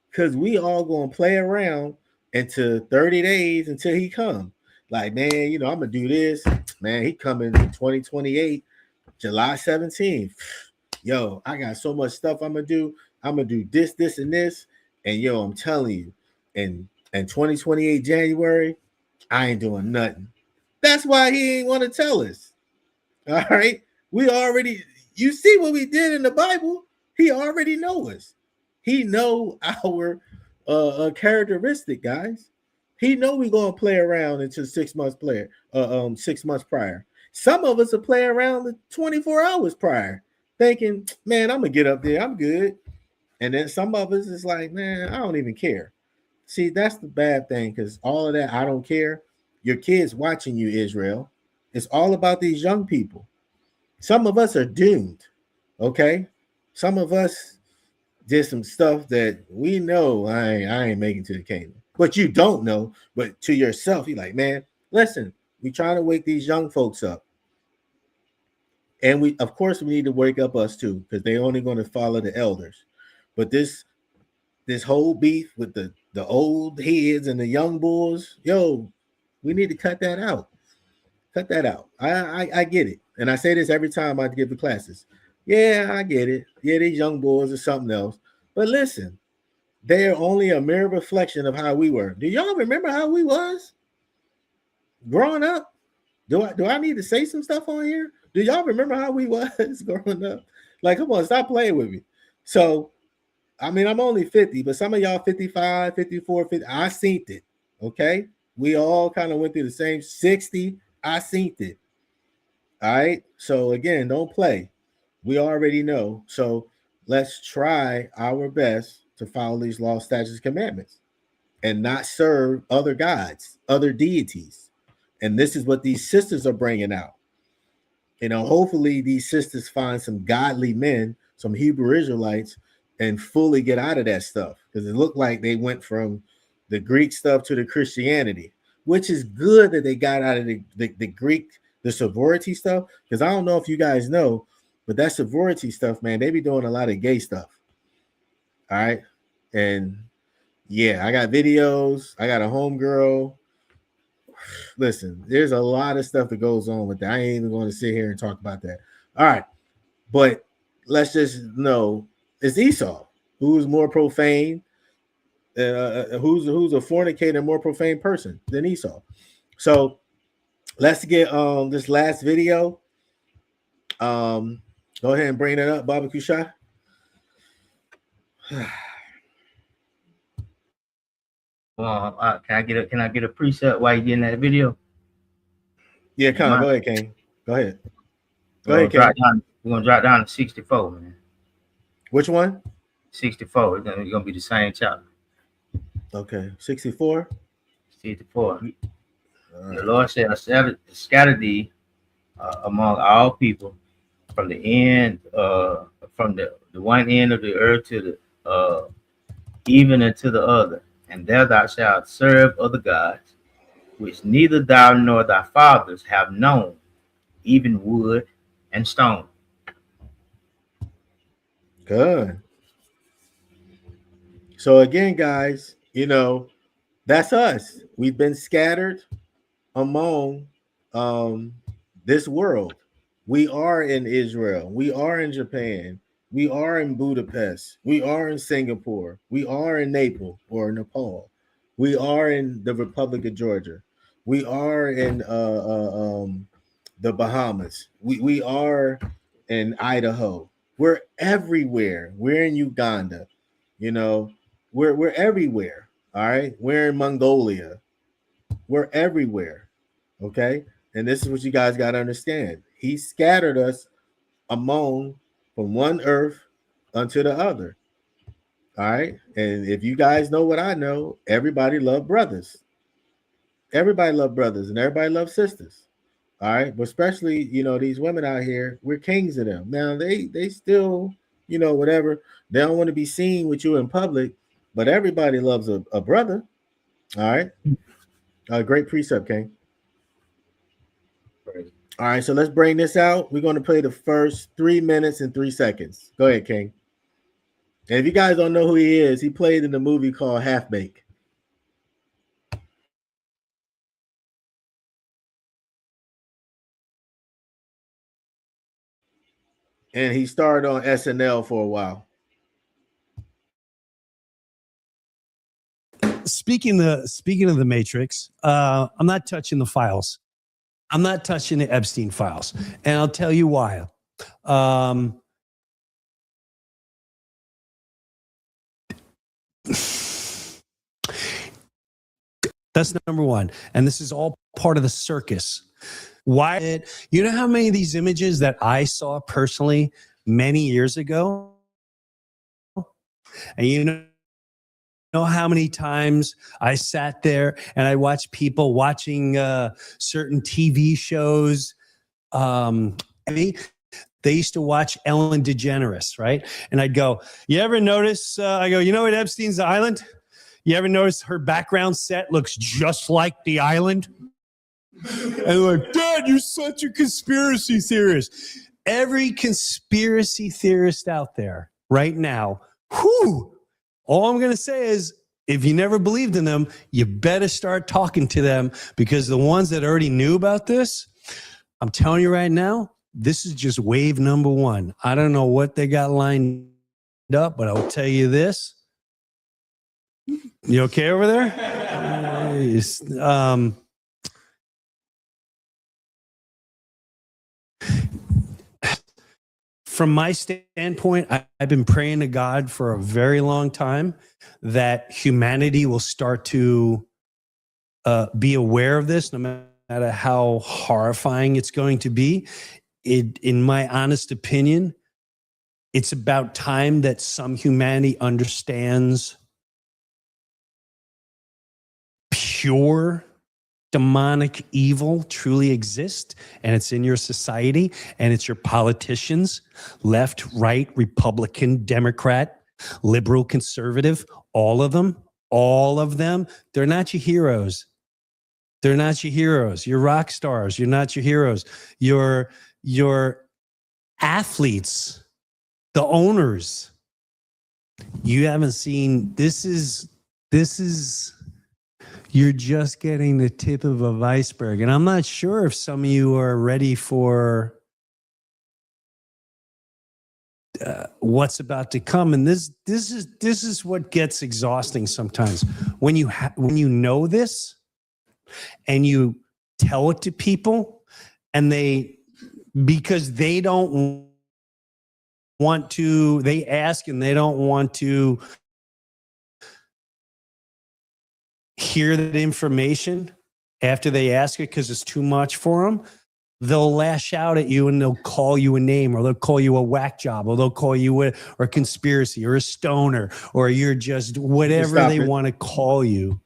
because we all gonna play around into 30 days until he come. Like, man, you know, I'm gonna do this. Man, he coming in 2028, July 17th. Yo, I got so much stuff I'm gonna do. I'm gonna do this, this, and this. And yo, I'm telling you, in 2028 January, I ain't doing nothing. That's why he ain't want to tell us. All right. We already, you see what we did in the Bible. He already know us. He know our characteristic, guys. He know we gonna play around until 6 months 6 months prior. Some of us are playing around the 24 hours prior, thinking, man, I'm gonna get up there. I'm good. And then some of us is like, man, I don't even care. See, that's the bad thing, because all of that, I don't care. Your kids watching you, Israel. It's all about these young people. Some of us are doomed. Okay. Some of us did some stuff that we know I ain't making to the kingdom. But you don't know, but to yourself, you're like, man, listen, we trying to wake these young folks up. And we, of course, we need to wake up us too, because they're only going to follow the elders. But this whole beef with the old heads and the young bulls, yo, we need to cut that out. Cut that out. I get it. And I say this every time I give the classes. Yeah, I get it. Yeah, these young boys are something else. But listen, they're only a mere reflection of how we were. Do y'all remember how we was growing up? Do I need to say some stuff on here? Do y'all remember how we was growing up? Like, come on, stop playing with me. So, I mean, I'm only 50, but some of y'all 55, 54, 50. I seen it. Okay. We all kind of went through the same 60. I seen it. All right. So again, don't play. We already know. So let's try our best to follow these laws, statutes, commandments, and not serve other gods, other deities. And this is what these sisters are bringing out. You know, hopefully these sisters find some godly men, some Hebrew Israelites, and fully get out of that stuff, because it looked like they went from the Greek stuff to the Christianity, which is good that they got out of the Greek, the sorority stuff, because I don't know if you guys know, but that sorority stuff, man, they be doing a lot of gay stuff. All right. And yeah, I got videos. I got a homegirl. Listen, there's a lot of stuff that goes on with that. I ain't even going to sit here and talk about that. All right. But let's just know it's Esau, who's more profane, who's a fornicator, more profane person than Esau. So let's get this last video. Go ahead and bring it up, Barbecue Shot. Well, can I get a preset while you getting that video? Yeah, come on, go ahead, King. Go ahead. Go ahead, King. We're gonna drop down to 64, man. Which one? 64. It's gonna be the same chapter. Okay, 64. 64. The Lord said, "I scatter thee among all people, from the end, from the one end of the earth to the even unto the other, and there thou shalt serve other gods, which neither thou nor thy fathers have known, even wood and stone." Good. So again, guys, you know, that's us. We've been scattered among this world. We are in Israel. We are in Japan. We are in Budapest. We are in Singapore. We are in Naples or Nepal. We are in the Republic of Georgia. We are in the Bahamas. We are in Idaho. We're everywhere. We're in Uganda. You know, we're everywhere. All right. We're in Mongolia. We're everywhere. Okay. And this is what you guys got to understand. He scattered us among from one earth unto the other. All right. And if you guys know what I know, everybody love brothers. Everybody love brothers and everybody love sisters. All right. But especially, you know, these women out here, we're kings of them. Now they still, you know, whatever. They don't want to be seen with you in public, but everybody loves a brother. All right. Great precept, King. All right, so let's bring this out. We're going to play the first 3 minutes and 3 seconds. Go ahead, King. And if you guys don't know who he is, he played in the movie called Half Baked. And he starred on SNL for a while. Speaking of the Matrix, I'm not touching the files. I'm not touching the Epstein files, and I'll tell you why. That's number one, and this is all part of the circus. Why? You know how many of these images that I saw personally many years ago? And you know how many times I sat there and I watched people watching certain TV shows. They used to watch Ellen DeGeneres, right? And I'd go, you ever notice, I go, you know what Epstein's Island? You ever notice her background set looks just like the island? And they're like, Dad, you're such a conspiracy theorist. Every conspiracy theorist out there right now, all I'm going to say is, if you never believed in them, you better start talking to them, because the ones that already knew about this, I'm telling you right now, this is just wave number one. I don't know what they got lined up, but I'll tell you this. You okay over there? From my standpoint, I've been praying to God for a very long time that humanity will start to be aware of this, no matter how horrifying it's going to be. In my honest opinion, it's about time that some humanity understands pure demonic evil truly exists, and it's in your society, and it's your politicians, left, right, Republican, Democrat, liberal, conservative, all of them, they're not your heroes. They're not your heroes. You're rock stars. You're not your heroes. Your athletes, the owners. You haven't seen, this is you're just getting the tip of an iceberg. And I'm not sure if some of you are ready for what's about to come. And this is what gets exhausting sometimes. When you know this and you tell it to people, and because they don't want to, they ask and they don't want to hear that information after they ask it because it's too much for them, they'll lash out at you and they'll call you a name, or they'll call you a whack job, or they'll call you a conspiracy, or a stoner, or you're just whatever they want to call you.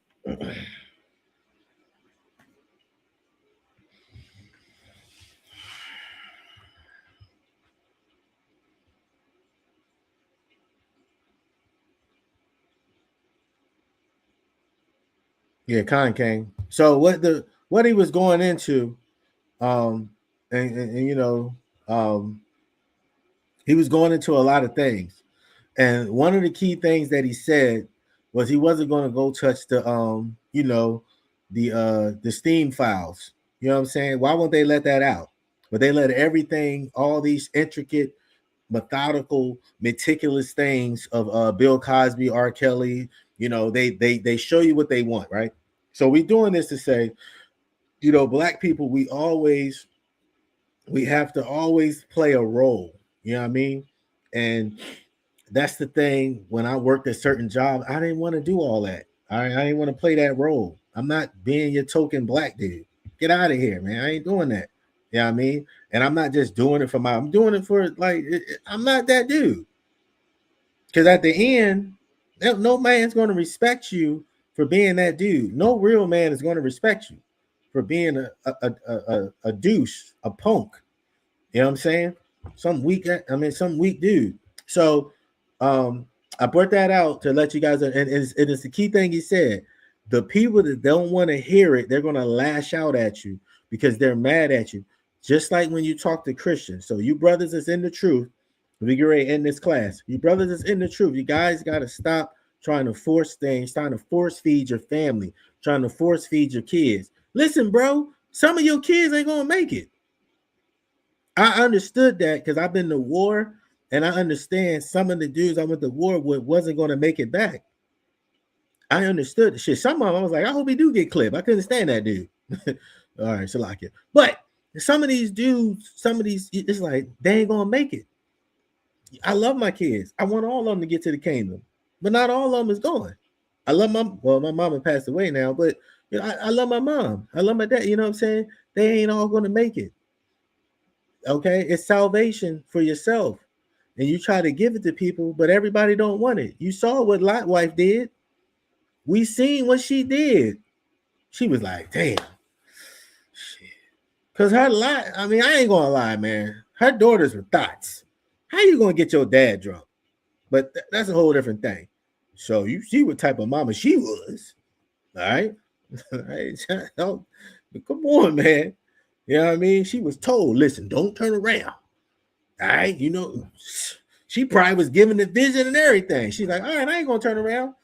Yeah, Con King. So what he was going into, and you know, he was going into a lot of things, and one of the key things that he said was he wasn't going to go touch the you know, the Steam files. You know what I'm saying? Why won't they let that out? But they let everything, all these intricate, methodical, meticulous things of Bill Cosby, R. Kelly, you know, they show you what they want, right? So we're doing this to say, you know, Black people, we have to always play a role. You know what I mean? And that's the thing. When I worked at certain jobs, I didn't want to do all that. I didn't want to play that role. I'm not being your token Black dude. Get out of here, man. I ain't doing that. You know what I mean? And I'm not just doing it for I'm doing it for, like, I'm not that dude. Because at the end, no man's going to respect you for being that dude. No real man is going to respect you for being a douche, a punk. You know what I'm saying? Some weak dude. So I brought that out to let you guys, and it's the key thing he said. The people that don't want to hear it, they're going to lash out at you because they're mad at you. Just like when you talk to Christians. So you brothers that's in the truth, we get ready to end this class. You brothers that's in the truth, you guys got to stop trying to force things, trying to force feed your family, trying to force feed your kids. Listen, bro, some of your kids ain't going to make it. I understood that because I've been to war, and I understand some of the dudes I went to war with wasn't going to make it back. I understood the shit. Some of them, I was like, I hope he do get clipped. I couldn't stand that dude. All right, so like it. But some of these dudes, it's like, they ain't going to make it. I love my kids. I want all of them to get to the kingdom, but not all of them is going. I love my mama passed away now, but you know, I love my mom. I love my dad. You know what I'm saying? They ain't all going to make it. Okay, it's salvation for yourself. and you try to give it to people, but everybody don't want it. You saw what Lot wife did. We seen what she did. She was like, damn. Because her Lot, I mean, I ain't gonna lie, man. Her daughters were thoughts. How you gonna get your dad drunk? But that's a whole different thing. So you see what type of mama she was. All right. Come on, man. You know what I mean? She was told, listen, don't turn around. All right. You know, she probably was given the vision and everything. She's like, all right, I ain't gonna turn around.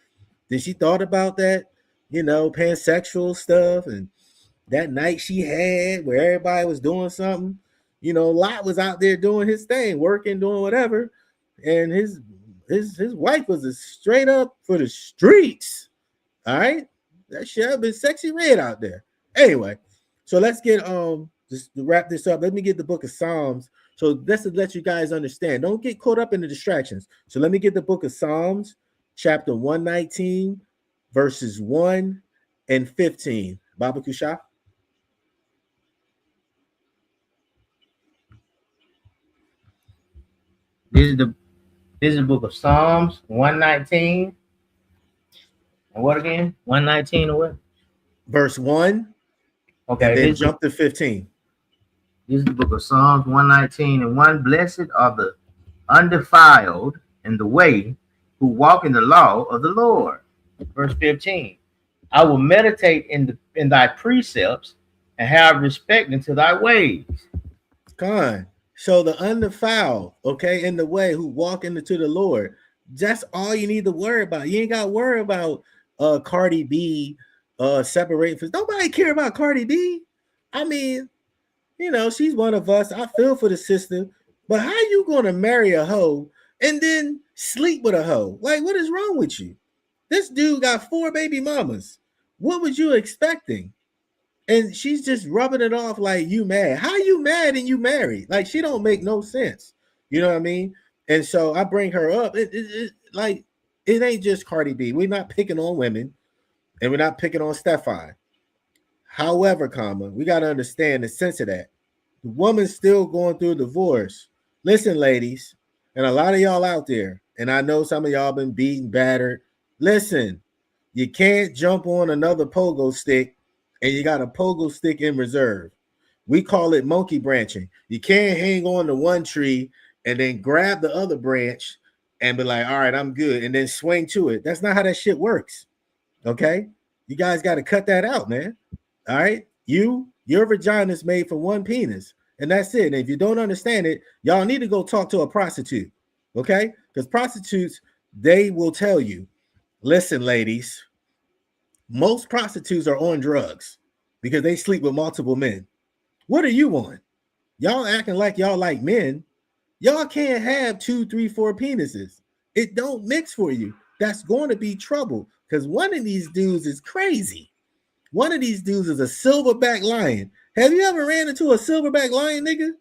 Then she thought about that, you know, pansexual stuff, and that night she had where everybody was doing something. You know, Lot was out there doing his thing, working, doing whatever, and his wife was a straight up for the streets. All right, that shit have been sexy red out there. Anyway, so let's get just to wrap this up. Let me get the book of Psalms. So that's to let you guys understand. Don't get caught up in the distractions. So let me get the book of Psalms, chapter 119, verses 1 and 15. Baba Kusha. This is the book of Psalms 119. And what again? 119 or what? Verse 1. Okay. And then jump to 15. This is the book of Psalms 119 and 1. Blessed are the undefiled in the way who walk in the law of the Lord. Verse 15. I will meditate in thy precepts and have respect into thy ways. Con. So the undefiled, okay, in the way who walk into the Lord. That's all you need to worry about. You ain't got to worry about Cardi B separating. Nobody care about Cardi B. I mean, you know, she's one of us. I feel for the sister, but how you gonna marry a hoe and then sleep with a hoe? Like, what is wrong with you? This dude got 4 baby mamas. What was you expecting? And she's just rubbing it off like you mad. How you mad and you married? Like, she don't make no sense. You know what I mean? And so I bring her up. Like, it ain't just Cardi B. We're not picking on women, and we're not picking on Stefan. However, we got to understand the sense of that. The woman's still going through a divorce. Listen, ladies, and a lot of y'all out there, and I know some of y'all been beaten, battered. Listen, you can't jump on another pogo stick, and you got a pogo stick in reserve. We call it monkey branching. You can't hang on to one tree and then grab the other branch and be like, all right, I'm good, and then swing to it. That's not how that shit works. Okay? You guys got to cut that out, man. All right? Your vagina is made for one penis, and that's it. And if you don't understand it, y'all need to go talk to a prostitute. Okay? Because prostitutes, they will tell you, listen, ladies, most prostitutes are on drugs because they sleep with multiple men. What are you on? Y'all acting like y'all like men. Y'all can't have 2, 3, 4 penises. It don't mix for you. That's going to be trouble because one of these dudes is crazy. One of these dudes is a silverback lion. Have you ever ran into a silverback lion, nigga?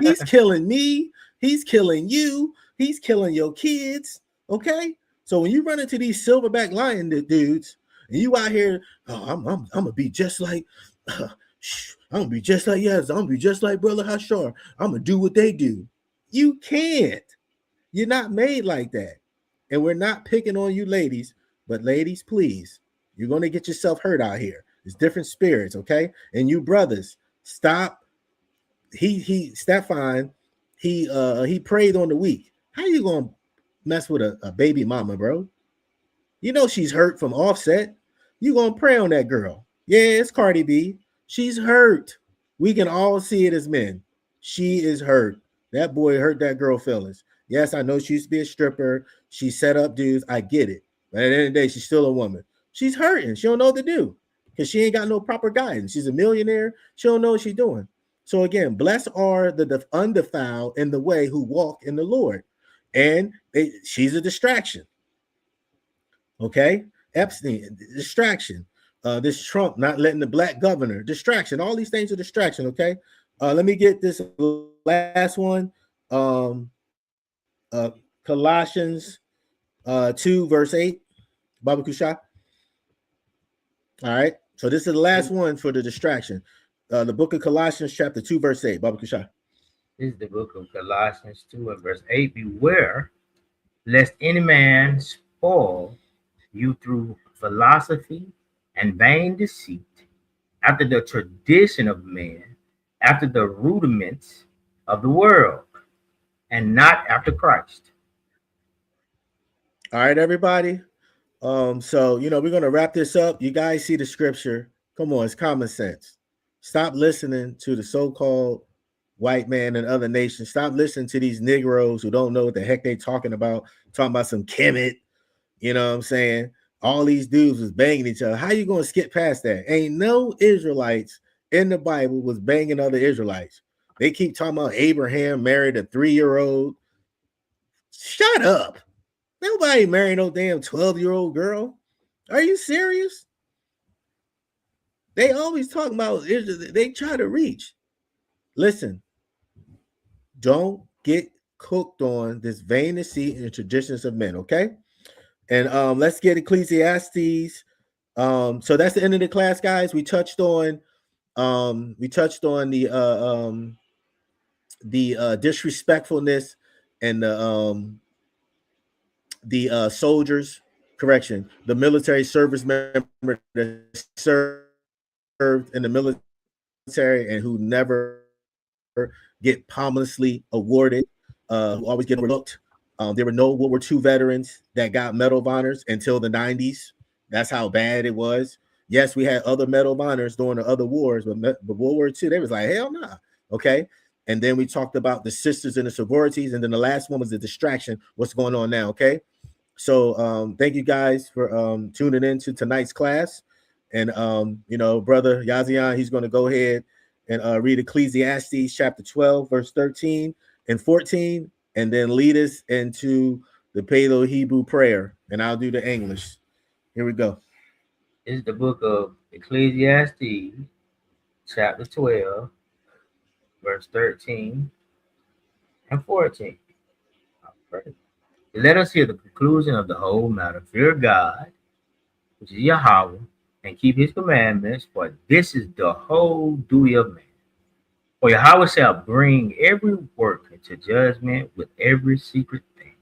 He's killing me. He's killing you. He's killing your kids. Okay? So when you run into these silverback lion dudes, and you out here, oh, I'm gonna be just like, I'm gonna be just like I'm gonna be just like Brother Hasar. I'm gonna do what they do. You can't. You're not made like that. And we're not picking on you ladies, but ladies, please, you're gonna get yourself hurt out here. It's different spirits, okay? And you brothers, stop. Stefan, he preyed on the weak. How you gonna mess with a baby mama, bro? You know she's hurt from Offset. You gonna prey on that girl? Yeah, it's Cardi B. She's hurt. We can all see it as men. She is hurt. That boy hurt that girl feelings. Yes, I know she used to be a stripper. She set up dudes. I get it. But at the end of the day, she's still a woman. She's hurting. She don't know what to do because she ain't got no proper guidance. She's a millionaire. She don't know what she's doing. So again, blessed are the undefiled in the way who walk in the Lord. And she's a distraction. Okay? Epstein, distraction. This Trump not letting the black governor, distraction. All these things are distraction, okay? Let me get this last one. Colossians 2, verse 8. Baba Kusha. All right. So this is the last one for the distraction. The book of Colossians, chapter 2, verse 8. Baba Kusha. This is the book of Colossians 2 and verse 8. Beware lest any man spoil you through philosophy and vain deceit, after the tradition of men, after the rudiments of the world, and not after Christ. All right, everybody. So we're gonna wrap this up. You guys see the scripture. Come on, it's common sense. Stop listening to the so-called white man and other nations. Stop listening to these Negroes who don't know what the heck they talking about some Kemet. You know what I'm saying? All these dudes was banging each other. How you gonna skip past that? Ain't no Israelites in the Bible was banging other Israelites. They keep talking about Abraham married a 3-year-old. Shut up. Nobody married no damn 12-year-old girl. Are you serious? They always talking about Israel. They try to reach. Listen, don't get cooked on this vain deceit and traditions of men, okay? And let's get Ecclesiastes. So that's the end of the class, guys. We touched on the disrespectfulness and the soldiers, correction, the military service member that served in the military and who never get pompously awarded, who always get overlooked. There were no World War II veterans that got Medal of Honors until the 90s. That's how bad it was. Yes, we had other Medal of Honors during the other wars, but World War II, they was like, hell nah. Okay. And then we talked about the sisters and the sororities. And then the last one was the distraction. What's going on now? Okay. So thank you guys for tuning in to tonight's class. And, Brother Yazian, he's going to go ahead and read Ecclesiastes chapter 12, verse 13 and 14, and then lead us into the Paleo Hebrew prayer. And I'll do the English. Here we go. This is the book of Ecclesiastes, chapter 12, verse 13 and 14. Let us hear the conclusion of the whole matter. Fear God, which is Yahweh, and keep his commandments, for this is the whole duty of man. For Yahweh shall bring every work into judgment with every secret thing,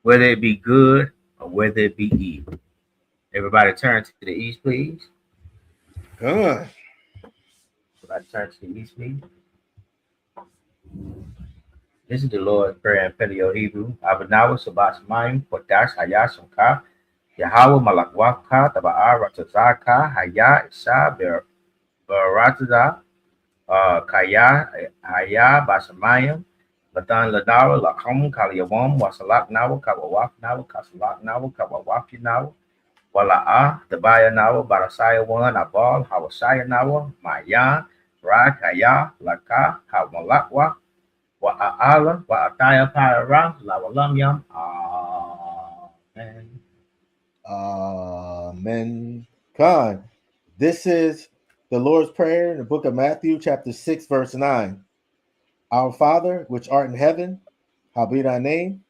whether it be good or whether it be evil. Everybody turn to the east, please. Good. Everybody turn to the east, please. This is the Lord's Prayer in Paleo Hebrew. Abanawa Sabat Mayim Potash Haya Shamka Yahweh Malakwaka Taba'a Ratazaka Haya Isa Barataza Kaya Haya Basamayim Latan Ladara Lakum Kaliyawam Wasalak Nawa Kawawak Nawa Kasalak Nawa Kawawaki Nawa Wala'a Tabaya Nawa Barasaya Wan Abal Hawasaya Nawa Maya Rakaya Laka Hamalakwa Wa'ala Wa'ataya Para Lawalam Yam. Amen. Amen. God, this is the Lord's Prayer in the book of Matthew, chapter 6, verse 9. Our Father, which art in heaven, hallowed be thy name.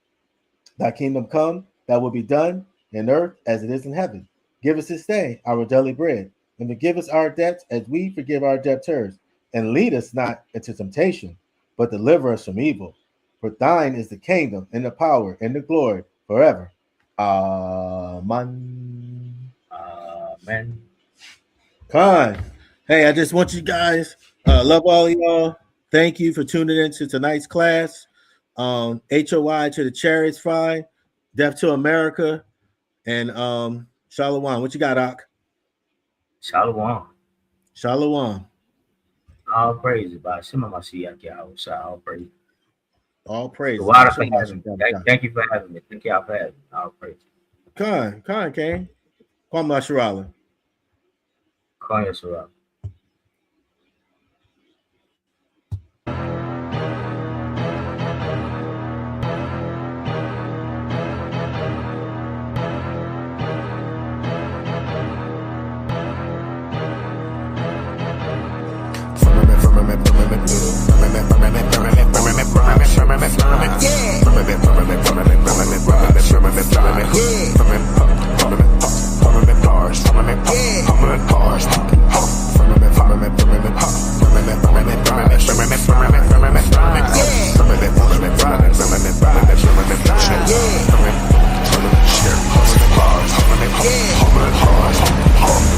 Thy kingdom come, thy will be done in earth as it is in heaven. Give us this day our daily bread, and forgive us our debts as we forgive our debtors. And lead us not into temptation, but deliver us from evil. For thine is the kingdom, and the power, and the glory forever. Amen. Amen. Khan. Hey, I just want you guys, love all of y'all. Thank you for tuning in to tonight's class. HOI to the Chariots Fly, Death to America, and Shalom. What you got, Ak? Shalom. Shalom. All praise by Shema Mashiach Yahweh. All praise. All praise. Thank you for having me. Thank y'all for having me. All praise. Khan, Kane. Kwam Lasharala. Khan Yasharala. Yeah. Yeah.